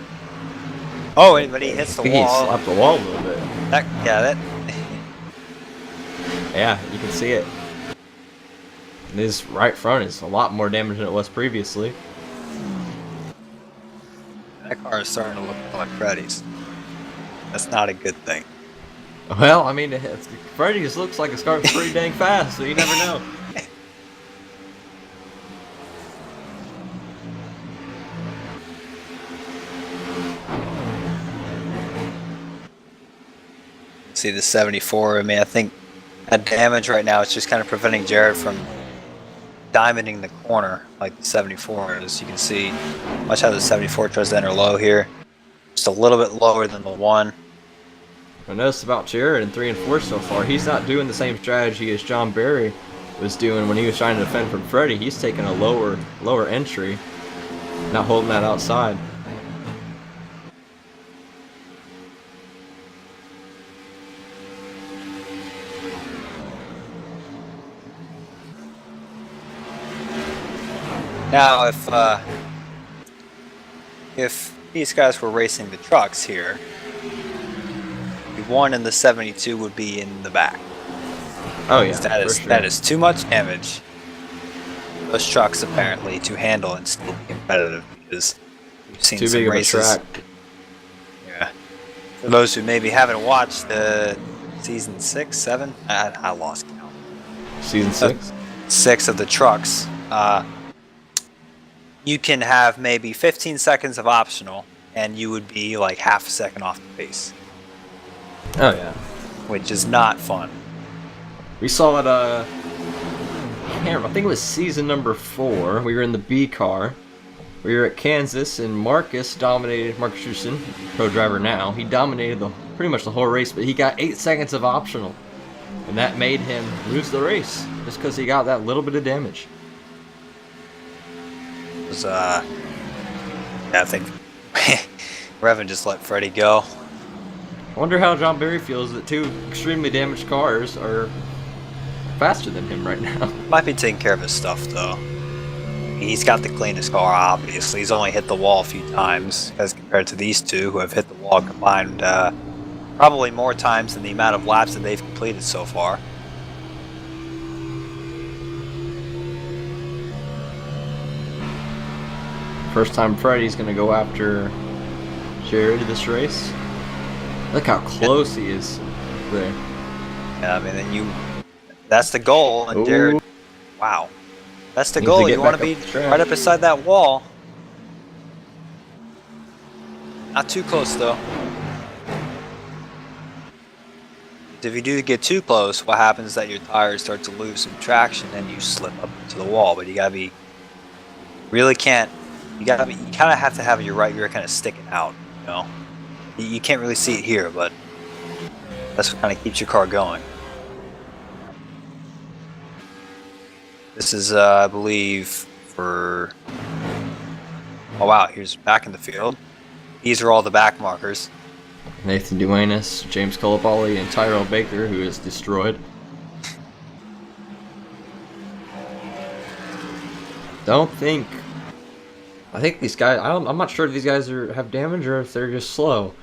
Oh, but he hits the wall. He slapped the wall a little bit. That. Yeah, you can see it. This right front is a lot more damage than it was previously. That car is starting to look like Freddy's. That's not a good thing. Well, I mean, Freddy's looks like it's going pretty dang fast, so you never know. See the 74. I mean, I think that damage right now is just kind of preventing Jared from diamonding the corner like the 74. As you can see, watch how the 74 tries to enter low here. Just a little bit lower than the 1. I noticed about Jared in 3 and 4 so far, he's not doing the same strategy as John Barry was doing when he was trying to defend from Freddie. He's taking a lower entry, not holding that outside. Now, if these guys were racing the trucks here, the 1 and the 72 would be in the back. Oh yeah, that is too much damage for those trucks apparently to handle and still be competitive, because we've seen some races. Yeah. For those who maybe haven't watched the season 6, 7, I lost count. Season 6. 6 of the trucks. You can have maybe 15 seconds of optional, and you would be like half a second off the pace. Oh yeah, which is not fun. We saw it. I think it was season number 4. We were in the B car. We were at Kansas, and Marcus Schussen, pro driver now. He dominated pretty much the whole race, but he got 8 seconds of optional, and that made him lose the race just because he got that little bit of damage. Yeah, I think Revan just let Freddie go. I wonder how John Barry feels that 2 extremely damaged cars are faster than him right now. Might be taking care of his stuff though. He's got the cleanest car, obviously. He's only hit the wall a few times as compared to these 2 who have hit the wall combined probably more times than the amount of laps that they've completed so far. First time Freddie's gonna go after Jared this race. Look how close he is there. Yeah, I mean, that's the goal, and Jared, wow. That's the goal, you want to be right up beside that wall. Not too close though. If you do get too close, what happens is that your tires start to lose some traction and you slip up into the wall, but you gotta be, really can't, you kind of have to have your right rear kind of sticking out, you know? You can't really see it here, but that's what kind of keeps your car going. This is, I believe, for... Oh wow, here's back in the field. These are all the back markers. Nathan Duenas, James Culipali, and Tyrell Baker, who is destroyed. I think these guys, I'm not sure if these guys have damage or if they're just slow.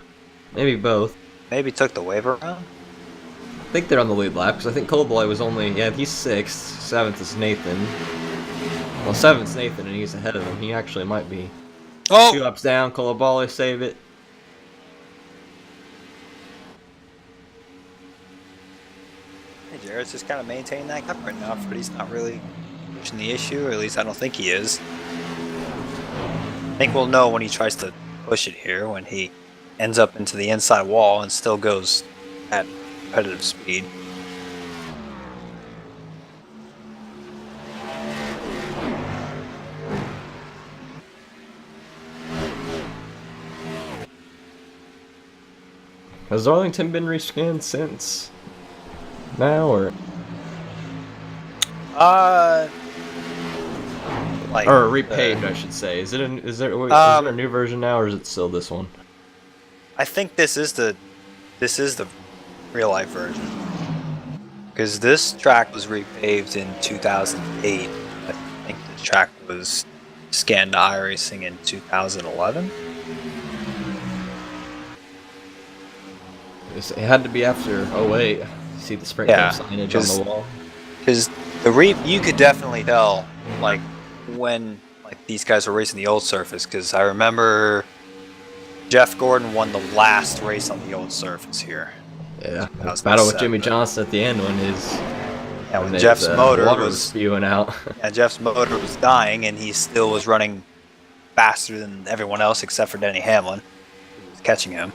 Maybe both. Maybe took the wave around? I think they're on the lead lap, because I think Culipali was only, yeah, he's 6th, 7th is Nathan. Well, 7th's Nathan, and he's ahead of him. He actually might be. Oh! 2 laps down, Culipali save it. Hey, Jared's just kind of maintaining that gap right now, but he's not really pushing the issue, or at least I don't think he is. I think we'll know when he tries to push it here, when he ends up into the inside wall and still goes at competitive speed. Has Darlington been rescanned since now, or? Or repaved, I should say. Is there a new version now, or is it still this one? I think this is the real life version. Because this track was repaved in 2008. I think the track was scanned to iRacing in 2011. It had to be after 08. See the sprint car signage on the wall. Because you could definitely tell, like, when these guys were racing the old surface. Because I remember Jeff Gordon won the last race on the old surface here. Yeah, battle with Jimmy Johnson at the end when Jeff's motor was spewing out. Yeah, Jeff's motor was dying, and he still was running faster than everyone else except for Denny Hamlin, who was catching him.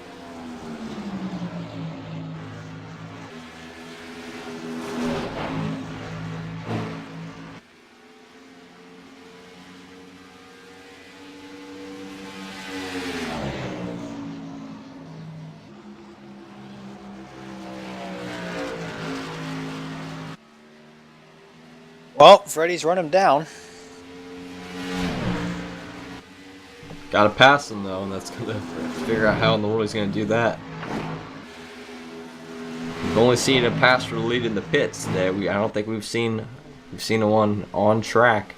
Well, Freddie's run him down. Gotta pass him though, and that's gonna figure out how in the world he's gonna do that. We've only seen a pass for the lead in the pits today. I don't think we've seen a one on track.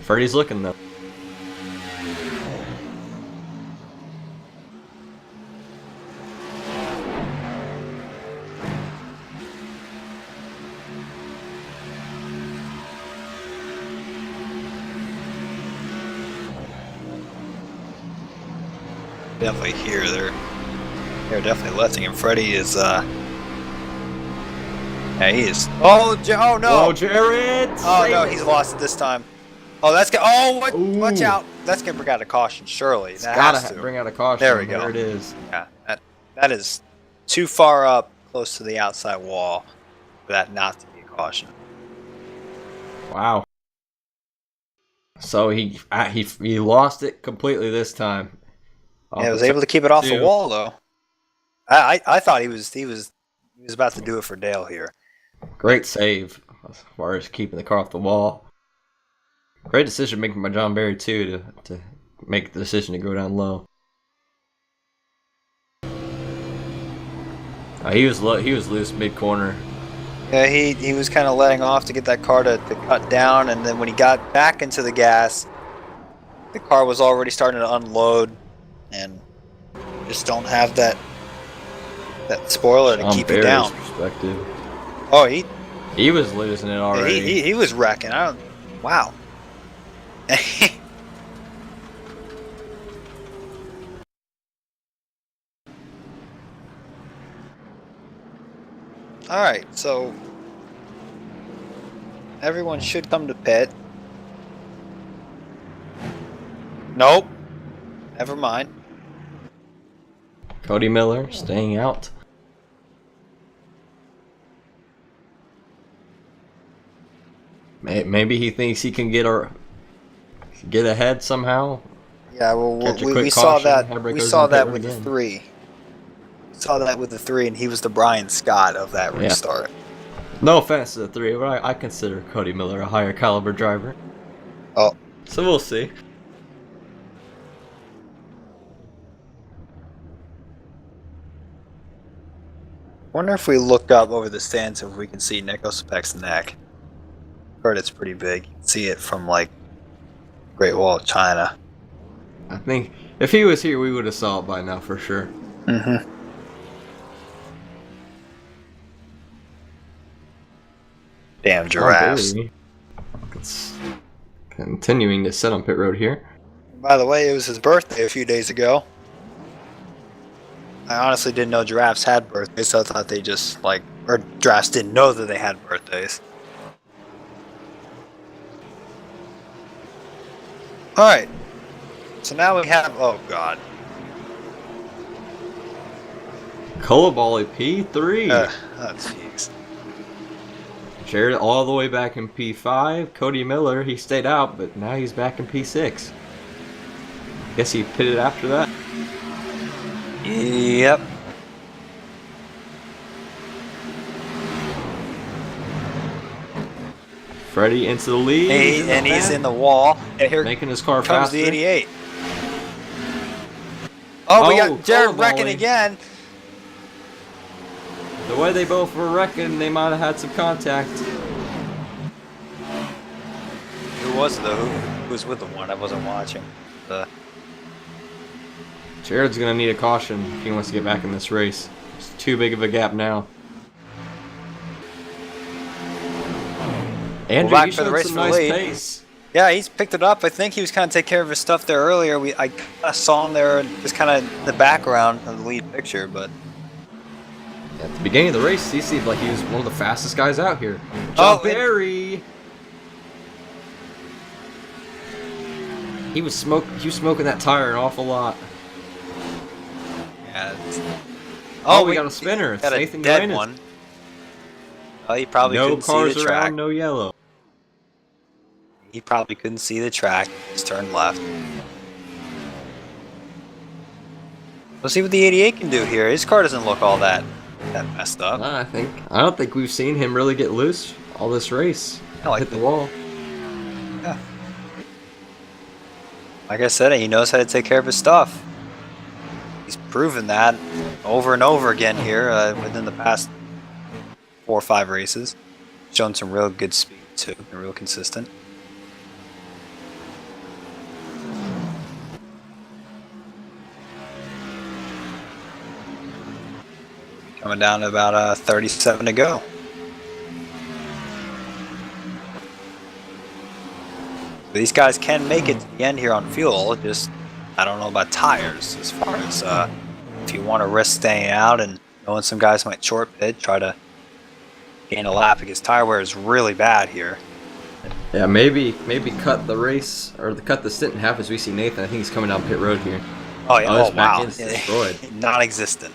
Freddie's looking though. Definitely here. They're definitely lifting him. Freddie is yeah, he is. Oh no! Oh, Jared! Oh no, he's lost it this time. Oh, that's good. Oh, what? Watch out! That's gonna bring out a caution, surely. It's gotta bring out a caution. There we go. There it is. Yeah, that is too far up, close to the outside wall, for that not to be a caution. Wow. So he lost it completely this time. Yeah, he was able to keep it off the wall though. I thought he was about to do it for Dale here. Great save as far as keeping the car off the wall. Great decision making by John Barry too to make the decision to go down low. He was loose mid corner. Yeah, he was kind of letting off to get that car to cut down, and then when he got back into the gas, the car was already starting to unload. And just don't have that spoiler to keep you down. Perspective. Oh, he was losing it already. He was wrecking. Wow. All right, so everyone should come to pit. Nope. Never mind. Cody Miller staying out. Maybe he thinks he can get ahead somehow. Yeah, well, we saw that. We saw that with the 3. We saw that with the 3, and he was the Brian Scott of that restart. No offense to the 3, but I consider Cody Miller a higher caliber driver. Oh, so we'll see. Wonder if we look up over the stands if we can see Nico Spek's neck. Heard it's pretty big. You can see it from like Great Wall of China. I think if he was here, we would have saw it by now for sure. Mm-hmm. Damn giraffes. It's continuing to sit on pit road here. By the way, it was his birthday a few days ago. I honestly didn't know giraffes had birthdays, so I thought they just, or giraffes didn't know that they had birthdays. Alright. So now we have, oh god. Kolobali P3. Oh, jeez. Jared all the way back in P5. Cody Miller, he stayed out, but now he's back in P6. Guess he pitted after that. Yep. Freddie into the lead. He's in the wall. And here making his car comes faster. The 88. Oh, we got Jared wrecking again. The way they both were wrecking, they might have had some contact. Who was it though? Who was with the one? I wasn't watching. Jared's gonna need a caution if he wants to get back in this race. It's too big of a gap now. Andrew, back you for the showed race some for nice lead. pace. Yeah, he's picked it up. I think he was kind of taking care of his stuff there earlier. I saw him there, just kind of in the background of the lead picture, but. At the beginning of the race, he seemed like he was one of the fastest guys out here. John Barry! He was smoking that tire an awful lot. Yeah. Oh, we got a spinner. It's got Nathan a dead Uranus. one. Oh, he probably No couldn't cars see the track. around, no yellow. He probably couldn't see the track. Just turned left. Let's see what the 88 can do here. His car doesn't look all that messed up. I don't think we've seen him really get loose all this race. Hit the wall. Yeah. Like I said, he knows how to take care of his stuff. He's proven that over and over again here within the past 4 or 5 races. Shown some real good speed too, and real consistent. Coming down to about 37 to go. These guys can make it to the end here on fuel, just I don't know about tires as far as if you want to risk staying out and knowing some guys might short pit, try to gain a lap because tire wear is really bad here. Yeah, maybe cut the race or cut the stint in half as we see Nathan. I think he's coming down pit road here. Oh yeah, his back end's destroyed. Non-existent.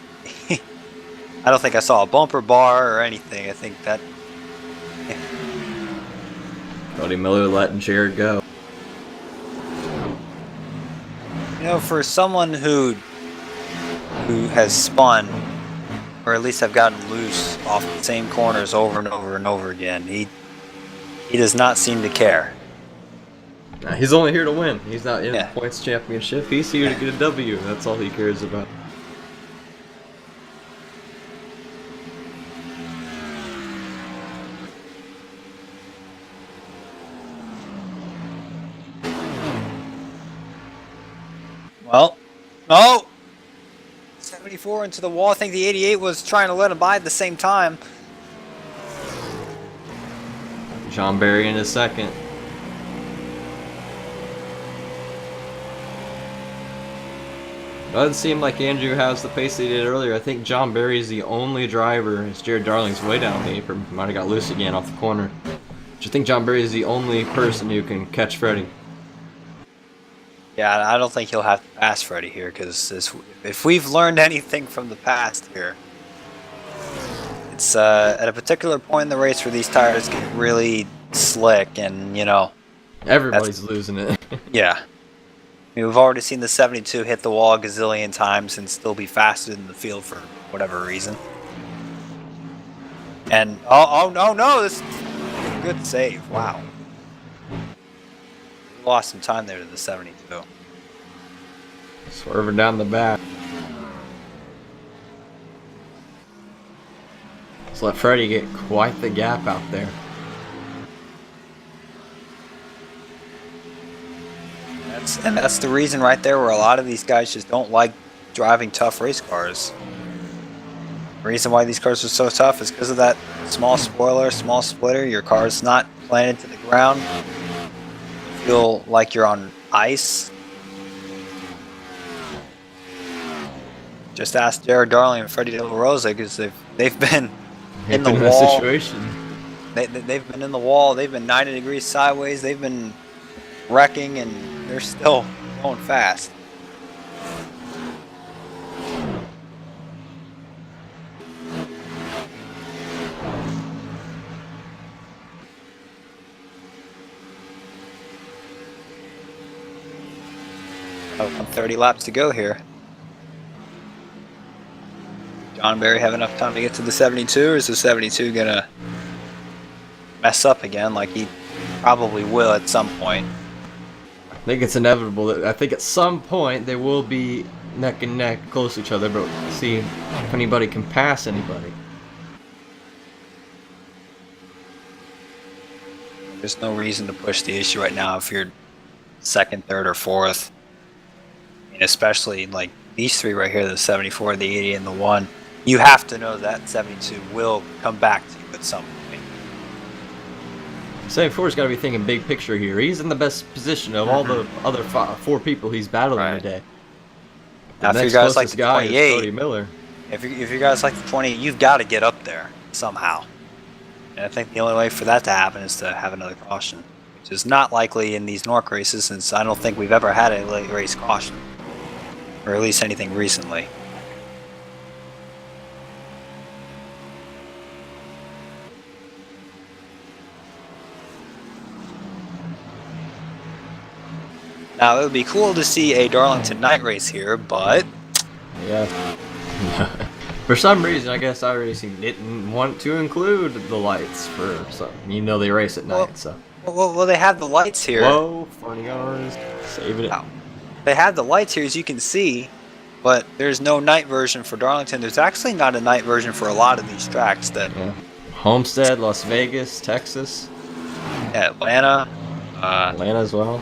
I don't think I saw a bumper bar or anything. I think that. Cody Miller letting Jared go. You know, for someone who has spun, or at least have gotten loose off the same corners over and over and over again, he does not seem to care. Nah, he's only here to win. He's not in the points championship. He's here to get a W. That's all he cares about. Well, no! 74 into the wall. I think the 88 was trying to let him by at the same time. John Barry in his second. Doesn't seem like Andrew has the pace he did earlier. I think John Barry is the only driver, as Jared Darling's way down the apron. Might have got loose again off the corner. But I think John Barry is the only person who can catch Freddie. Yeah, I don't think he'll have to pass Freddie here, because if we've learned anything from the past here, it's at a particular point in the race where these tires get really slick and, you know... Everybody's losing it. Yeah. I mean, we've already seen the 72 hit the wall a gazillion times and still be faster than the field for whatever reason. And, oh no, this is a good save, wow. Lost some time there to the 72. Swerving down the back. Let's let Freddie get quite the gap out there. That's the reason right there where a lot of these guys just don't like driving tough race cars. The reason why these cars are so tough is because of that small spoiler, small splitter. Your car's not planted to the ground. You feel like you're on ice. Just ask Jared Darling and Freddie De La Rosa, because they've been in the wall. Situation. They've been in the wall. They've been 90 degrees sideways. They've been wrecking, and they're still going fast. Oh, 30 laps to go here. John Barry have enough time to get to the 72, or is the 72 gonna mess up again like he probably will at some point? I think it's inevitable. I think at some point they will be neck and neck close to each other, but see if anybody can pass anybody. There's no reason to push the issue right now if you're second, third, or fourth. I mean, especially like these three right here, the 74, the 80, and the 1. You have to know that 72 will come back to you at some point. 74's got to be thinking big picture here. He's in the best position of all the other 4 people he's battling today. Now, if you guys like the guy 28, is Cody Miller. If you guys like the 28, you've got to get up there somehow. And I think the only way for that to happen is to have another caution, which is not likely in these NORC races, since I don't think we've ever had a late race caution, or at least anything recently. Now, it would be cool to see a Darlington night race here, but... Yeah. For some reason, I guess iRacing didn't want to include the lights for some... You know they race at night, so... Well, they have the lights here. Whoa, funny cars. Saving it. Wow. They have the lights here, as you can see, but there's no night version for Darlington. There's actually not a night version for a lot of these tracks that... Yeah. Homestead, Las Vegas, Texas. Yeah, Atlanta. Atlanta as well.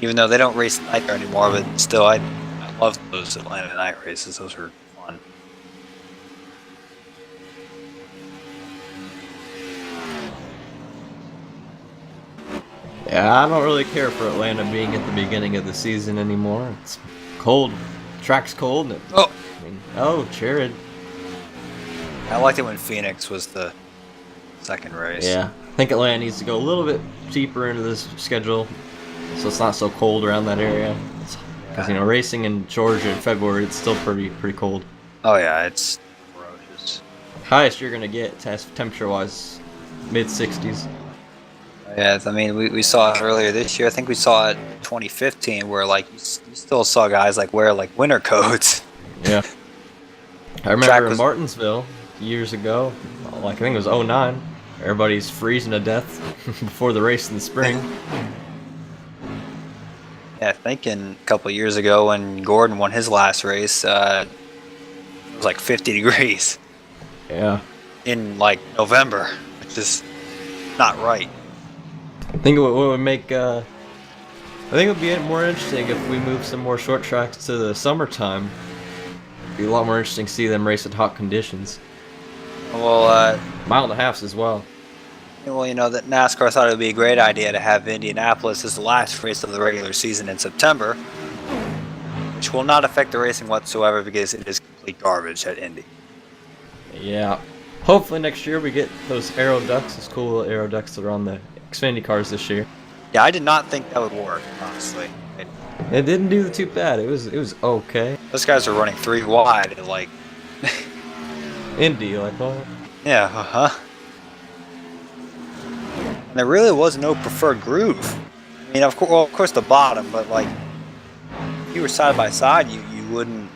Even though they don't race night there anymore, but still, I love those Atlanta night races. Those were fun. Yeah, I don't really care for Atlanta being at the beginning of the season anymore. It's cold. Track's cold. And Jared. I liked it when Phoenix was the second race. Yeah, I think Atlanta needs to go a little bit deeper into this schedule, so it's not so cold around that area. Because racing in Georgia in February, it's still pretty cold. Oh yeah, it's ferocious. Highest you're gonna get temperature-wise, mid-60s. Yeah, I mean we saw it earlier this year. I think we saw it 2015, where like you still saw guys like wear like winter coats. Yeah. I remember in Martinsville years ago, like I think it was 09. Everybody's freezing to death before the race in the spring. Yeah, I think a couple of years ago when Gordon won his last race, it was like 50 degrees. Yeah. In like November, which is not right. I think what would make, I think it would be more interesting if we move some more short tracks to the summertime. It'd be a lot more interesting to see them race in hot conditions. Well, mile and a half as well. Well, you know that NASCAR thought it would be a great idea to have Indianapolis as the last race of the regular season in September, which will not affect the racing whatsoever because it is complete garbage at Indy. Yeah. Hopefully next year we get those aero ducts, those cool little aero ducts that are on the Xfinity cars this year. Yeah, I did not think that would work, honestly. It didn't do too bad. It was okay. Those guys are running 3 wide at like Indy, like oh. Yeah, And there really was no preferred groove. I mean, of course the bottom, but like if you were side by side, you wouldn't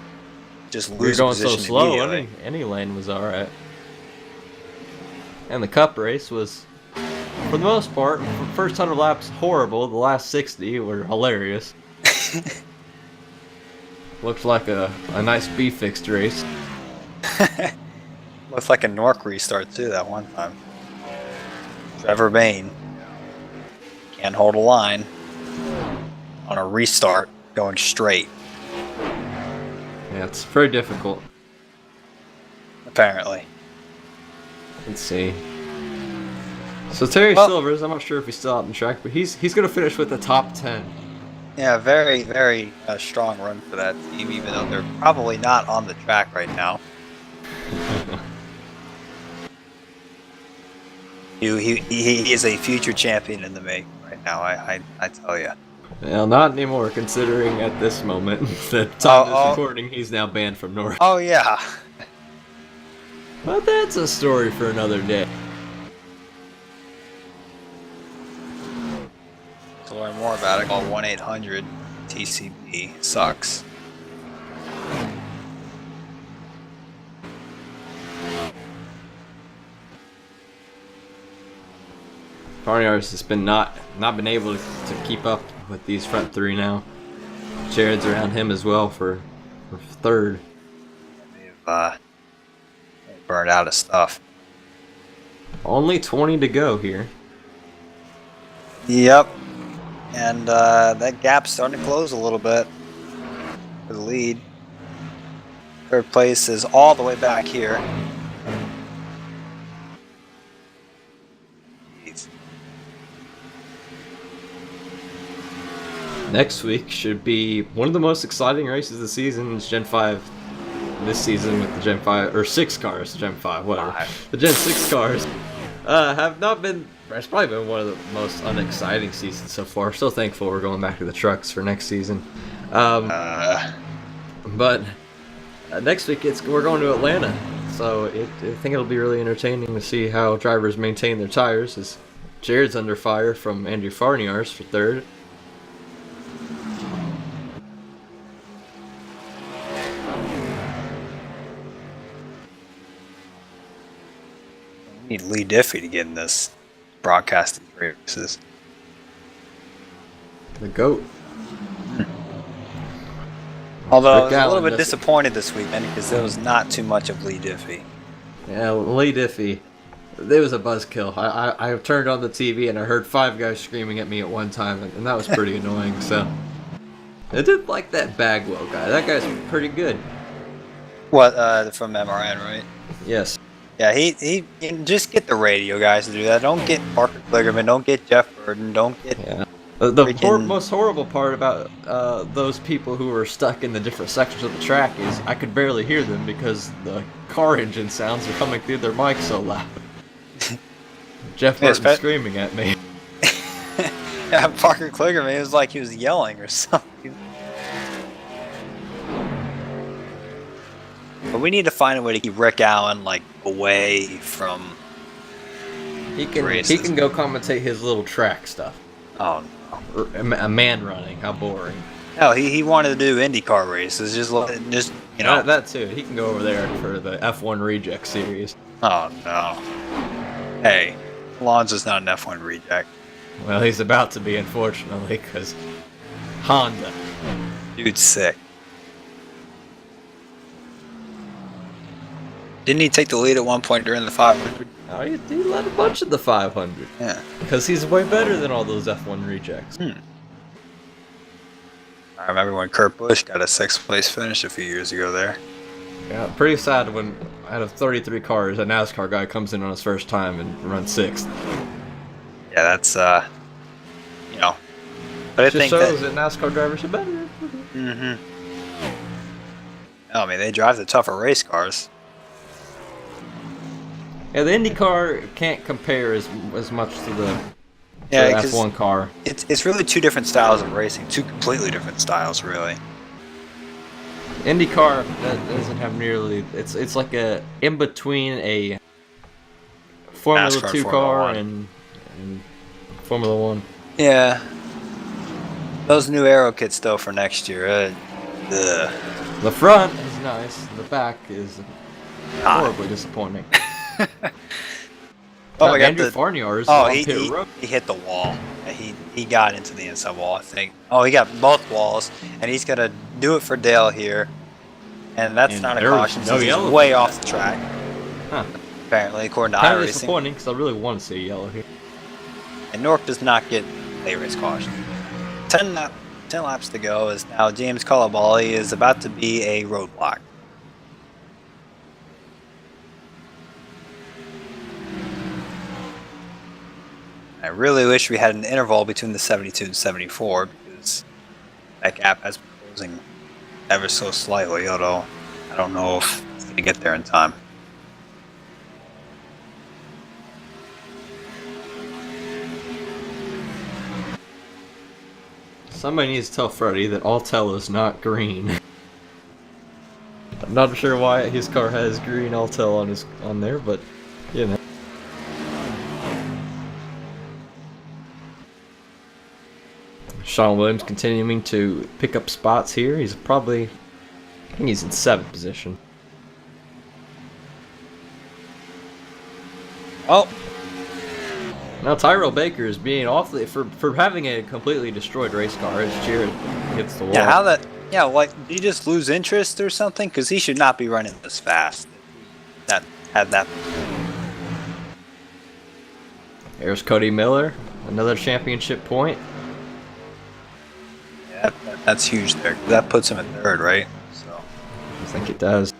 just lose going position so slow. immediately. Any lane was all right. And the Cup race was, for the most part, the first 100 laps horrible. The last 60 were hilarious. Looked like a nice B-fixed race. Looks like a NORC restart too that one time. Trevor Bayne can't hold a line on a restart going straight. Yeah, it's very difficult. Apparently. Let's see. So Terry Silvers, I'm not sure if he's still out on track, but he's going to finish with the top 10. Yeah, very, very strong run for that team, even though they're probably not on the track right now. He is a future champion in the making right now, I tell you. Well, not anymore, considering at this moment, the time of this recording, he's now banned from NORC. Oh, yeah. But that's a story for another day. To learn more about it, call 1-800-TCB. Sucks. Barnyards has been not been able to keep up with these front 3 now. Jared's around him as well for 3rd. They've burned out of stuff. Only 20 to go here. Yep. And that gap's starting to close a little bit for the lead. Third place is all the way back here. Next week should be one of the most exciting races of the season. It's Gen 5 this season with the Gen 5, or 6 cars, Gen 5, whatever. The Gen 6 cars have not been, it's probably been one of the most unexciting seasons so far. So thankful we're going back to the trucks for next season. But next week we're going to Atlanta. So I think it'll be really entertaining to see how drivers maintain their tires, as Jared's under fire from Andrew Farniar's for third. Need Lee Diffie to get in this broadcasting races. The GOAT. Although I was a little bit disappointed this weekend because there was not too much of Lee Diffie. Yeah, Lee Diffie. There was a buzzkill. I turned on the TV and I heard 5 guys screaming at me at one time, and that was pretty annoying. So I did like that Bagwell guy. That guy's pretty good. What, from MRN, right? Yes. Yeah, he just get the radio guys to do that. Don't get Parker Kligerman. Don't get Jeff Burton. Don't get. Yeah. Most horrible part about those people who were stuck in the different sections of the track is I could barely hear them because the car engine sounds are coming through their mic so loud. Jeff Burton screaming at me. Yeah, Parker Kligerman, it was like he was yelling or something. But we need to find a way to keep Rick Allen like away from. He can go commentate his little track stuff. Oh no. A man running, how boring. No, he wanted to do IndyCar races, just you know. That too. He can go over there for the F1 Reject Series. Oh no. Hey, Alonso's not an F1 reject. Well, he's about to be, unfortunately, because Honda. Dude's sick. Didn't he take the lead at one point during the 500? Oh, he led a bunch of the 500. Yeah. Because he's way better than all those F1 rejects. I remember when Kurt Busch got a 6th place finish a few years ago there. Yeah, pretty sad when out of 33 cars, a NASCAR guy comes in on his first time and runs 6th. Yeah, that's, you know. But I think shows that NASCAR drivers are better. Mm-hmm. I mean, they drive the tougher race cars. Yeah, the IndyCar can't compare as much to the F1 car. It's really 2 different styles of racing, 2 completely different styles, really. IndyCar that doesn't have nearly. It's like a in between a Formula NASCAR, 2 car and Formula 1. Yeah. Those new aero kits though for next year. The front is nice. The back is horribly disappointing. Oh my God! Andrew Farniar's he hit the wall. He got into the inside wall, I think. Oh, he got both walls, and he's gonna do it for Dale here, and that's not a caution. So he's way off the track. Huh. Apparently, according to kind iRacing. Of disappointing because I really want to see yellow here. And NORC does not get late race caution. 10 laps to go. Is now James Colabali is about to be a roadblock. I really wish we had an interval between the 72 and 74 because that gap has been closing ever so slightly, although I don't know if it's going to get there in time. Somebody needs to tell Freddie that Altel is not green. I'm not sure why his car has green Altel on there, but you know. Sean Williams continuing to pick up spots here. He's probably, I think he's in 7th position. Oh. Now Tyrell Baker is being awfully, for having a completely destroyed race car as Jared hits the wall. Yeah, like, did he just lose interest or something? Because he should not be running this fast. There's Cody Miller Another championship point. Yeah, that's huge there. That puts him at third, right? So I think it does.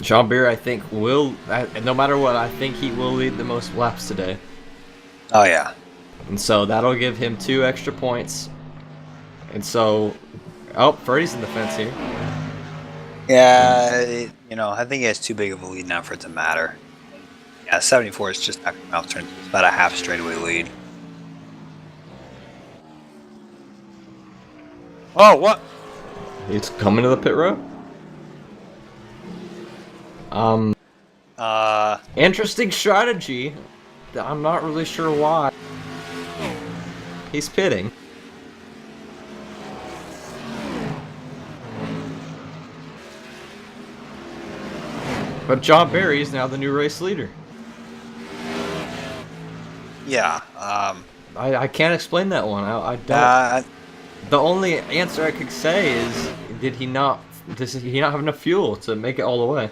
John Beer, I think, will, no matter what, I think he will lead the most laps today. Oh, yeah. And so that'll give him 2 extra points. And so, oh, Freddie's in the fence here. Yeah, you know, I think he has too big of a lead now for it to matter. Yeah, 74 is just not going to outturn. It's about a half straightaway lead. Oh, what? He's coming to the pit road. Interesting strategy. I'm not really sure why. He's pitting. But John Barry is now the new race leader. Yeah. I can't explain that one. I don't. The only answer I could say is, did he not have enough fuel to make it all the way?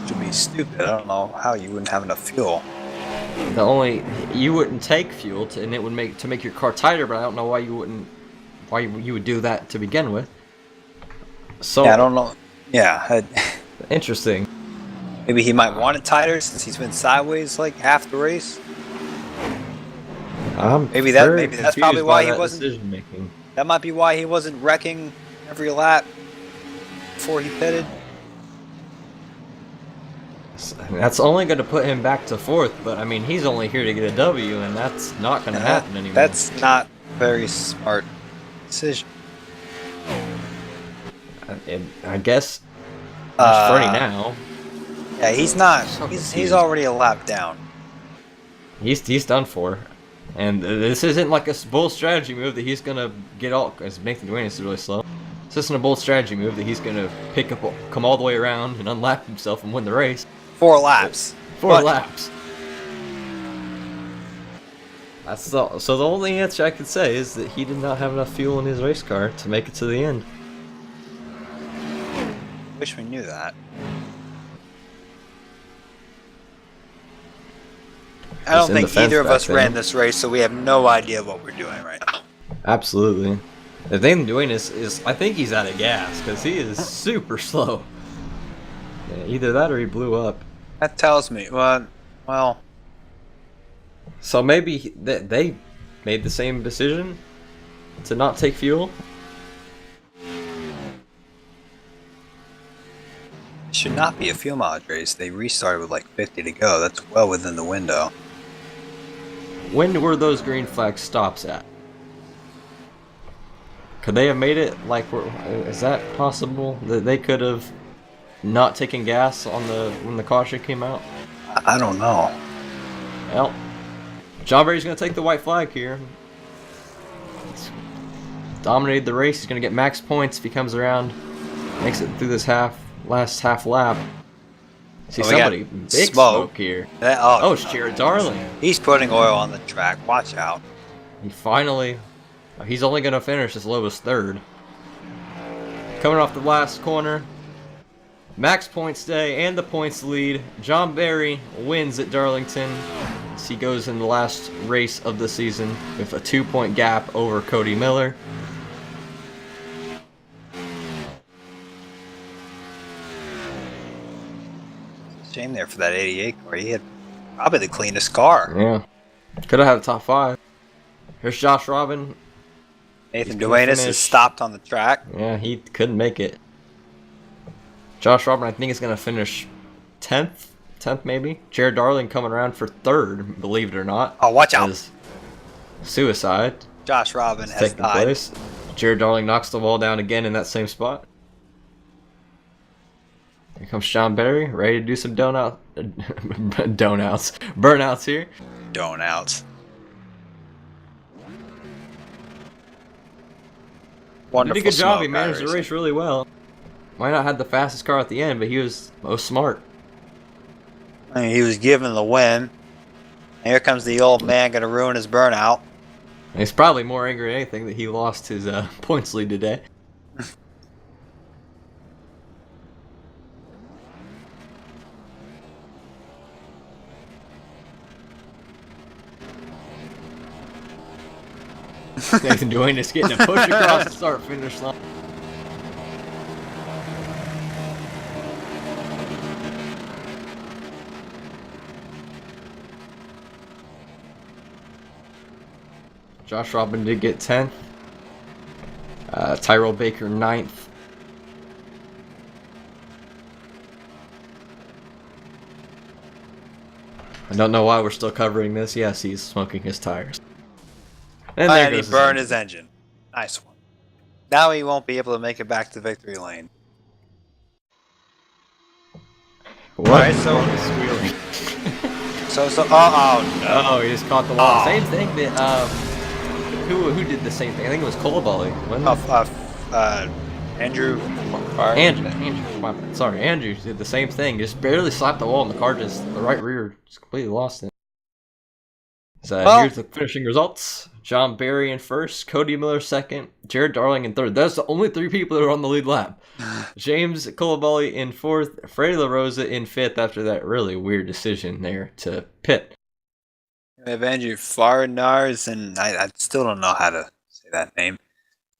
To be stupid. I don't know how you wouldn't have enough fuel. You wouldn't take fuel and it would make your car tighter, but I don't know why you would do that to begin with. So yeah, I don't know. Yeah. Interesting. Maybe he might want it tighter since he's been sideways like half the race. Maybe that's probably why he wasn't decision making. That might be why he wasn't wrecking every lap before he pitted. That's only going to put him back to 4th, but I mean, he's only here to get a W, and that's not going to happen anymore. That's not a very smart decision. I guess Freddie now. Yeah, he's not. He's already a lap down. He's done for. And this isn't like a bold strategy move that he's gonna get all. Because Nathan Duane is really slow. This isn't a bold strategy move that he's gonna come all the way around and unlap himself and win the race. 4 laps. 4 laps. So the only answer I could say is that he did not have enough fuel in his race car to make it to the end. Wish we knew that. I don't think either of us ran this race, so we have no idea what we're doing right now. Absolutely. The thing doing is I think he's out of gas because he is super slow. Yeah, either that or he blew up. That tells me, well. So maybe they made the same decision to not take fuel. It should not be a fuel mileage race. They restarted with like 50 to go. That's well within the window. When were those green flag stops at? Could they have made it like? Is that possible that they could have not taken gas on when the caution came out? I don't know. Well, John Barry's gonna take the white flag here. He's dominated the race. He's gonna get max points if he comes around, makes it through this last half lap. See somebody big smoke here. It's Jared Darling. He's putting oil on the track. Watch out. He's only going to finish as low as 3rd. Coming off the last corner. Max points day and the points lead. John Barry wins at Darlington as he goes in the last race of the season with a 2-point gap over Cody Miller. Shame there for that 88 car. He had probably the cleanest car. Yeah. Could have had a top 5. Here's Josh Robin. Nathan Duane is stopped on the track. Yeah, he couldn't make it. Josh Robin, I think, is going to finish 10th. 10th, maybe. Jared Darling coming around for 3rd, believe it or not. Oh, watch out. Suicide. Josh Robin has died. Place. Jared Darling knocks the wall down again in that same spot. Here comes John Barry, ready to do some burnouts here. Donouts. Wonderful. He did a good job. He managed the race really well. Might not have the fastest car at the end, but he was most smart. I mean, he was given the win. Here comes the old man, going to ruin his burnout. He's probably more angry than anything that he lost his points lead today. Nathan Duane is getting a push across the start-finish line. Josh Robin did get 10th. Tyrell Baker 9th. I don't know why we're still covering this. Yes, he's smoking his tires. And he burned his engine. Nice one. Now he won't be able to make it back to victory lane. What? Alright, so oh no. Oh, he just caught the wall. Same thing that who did the same thing? I think it was Colabali. Andrew. Andrew did the same thing. Just barely slapped the wall, and the car the right rear just completely lost it. So here's the finishing results. John Barry in first, Cody Miller second, Jared Darlington in third. That's the only 3 people that are on the lead lap. James Colabali in fourth, Freddie LaRosa in fifth after that really weird decision there to pit. We have Andrew Farnars, and I still don't know how to say that name.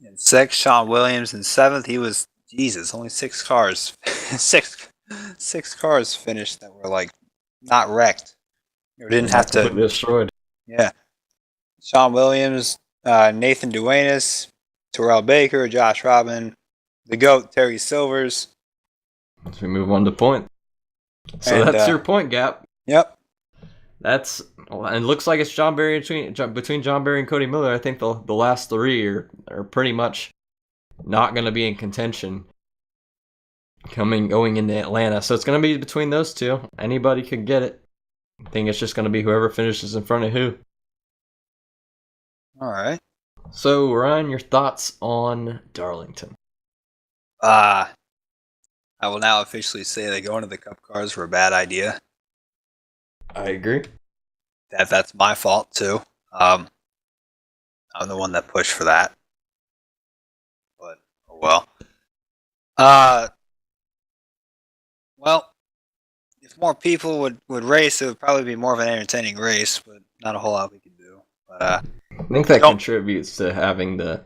In sixth, Sean Williams in seventh. He was only 6 cars, six cars finished that were like not wrecked. Or didn't have to destroyed. Yeah, Sean Williams, Nathan Duenas, Terrell Baker, Josh Robin, the GOAT Terry Silvers. As we move on to point. So that's your point gap. Yep. And it looks like it's John Barry between John Barry and Cody Miller. I think the last 3 are pretty much not going to be in contention going into Atlanta. So it's going to be between those 2. Anybody could get it. I think it's just going to be whoever finishes in front of who. All right. So, Ryan, your thoughts on Darlington? I will now officially say that going to the Cup cars were a bad idea. I agree. That's my fault too. I'm the one that pushed for that. But oh well. Well, if more people would race, it would probably be more of an entertaining race, but not a whole lot we can do. But I think that contributes to having the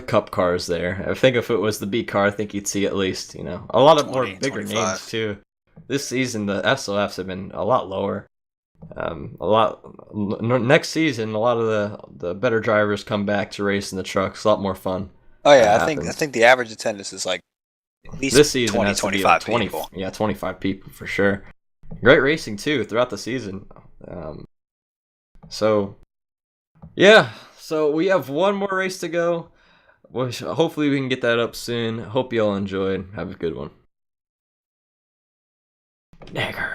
Cup cars there. I think if it was the B car, I think you'd see at least a lot of 20, more bigger 25. names too. This season, the SOFs have been a lot lower. Next season, a lot of the better drivers come back to race in the trucks. A lot more fun. Oh yeah, I think the average attendance is like at least this season 20, 25 people. Yeah, 25 people for sure. Great racing too throughout the season. So we have one more race to go. Hopefully we can get that up soon. Hope you all enjoyed. Have a good one. Nagger.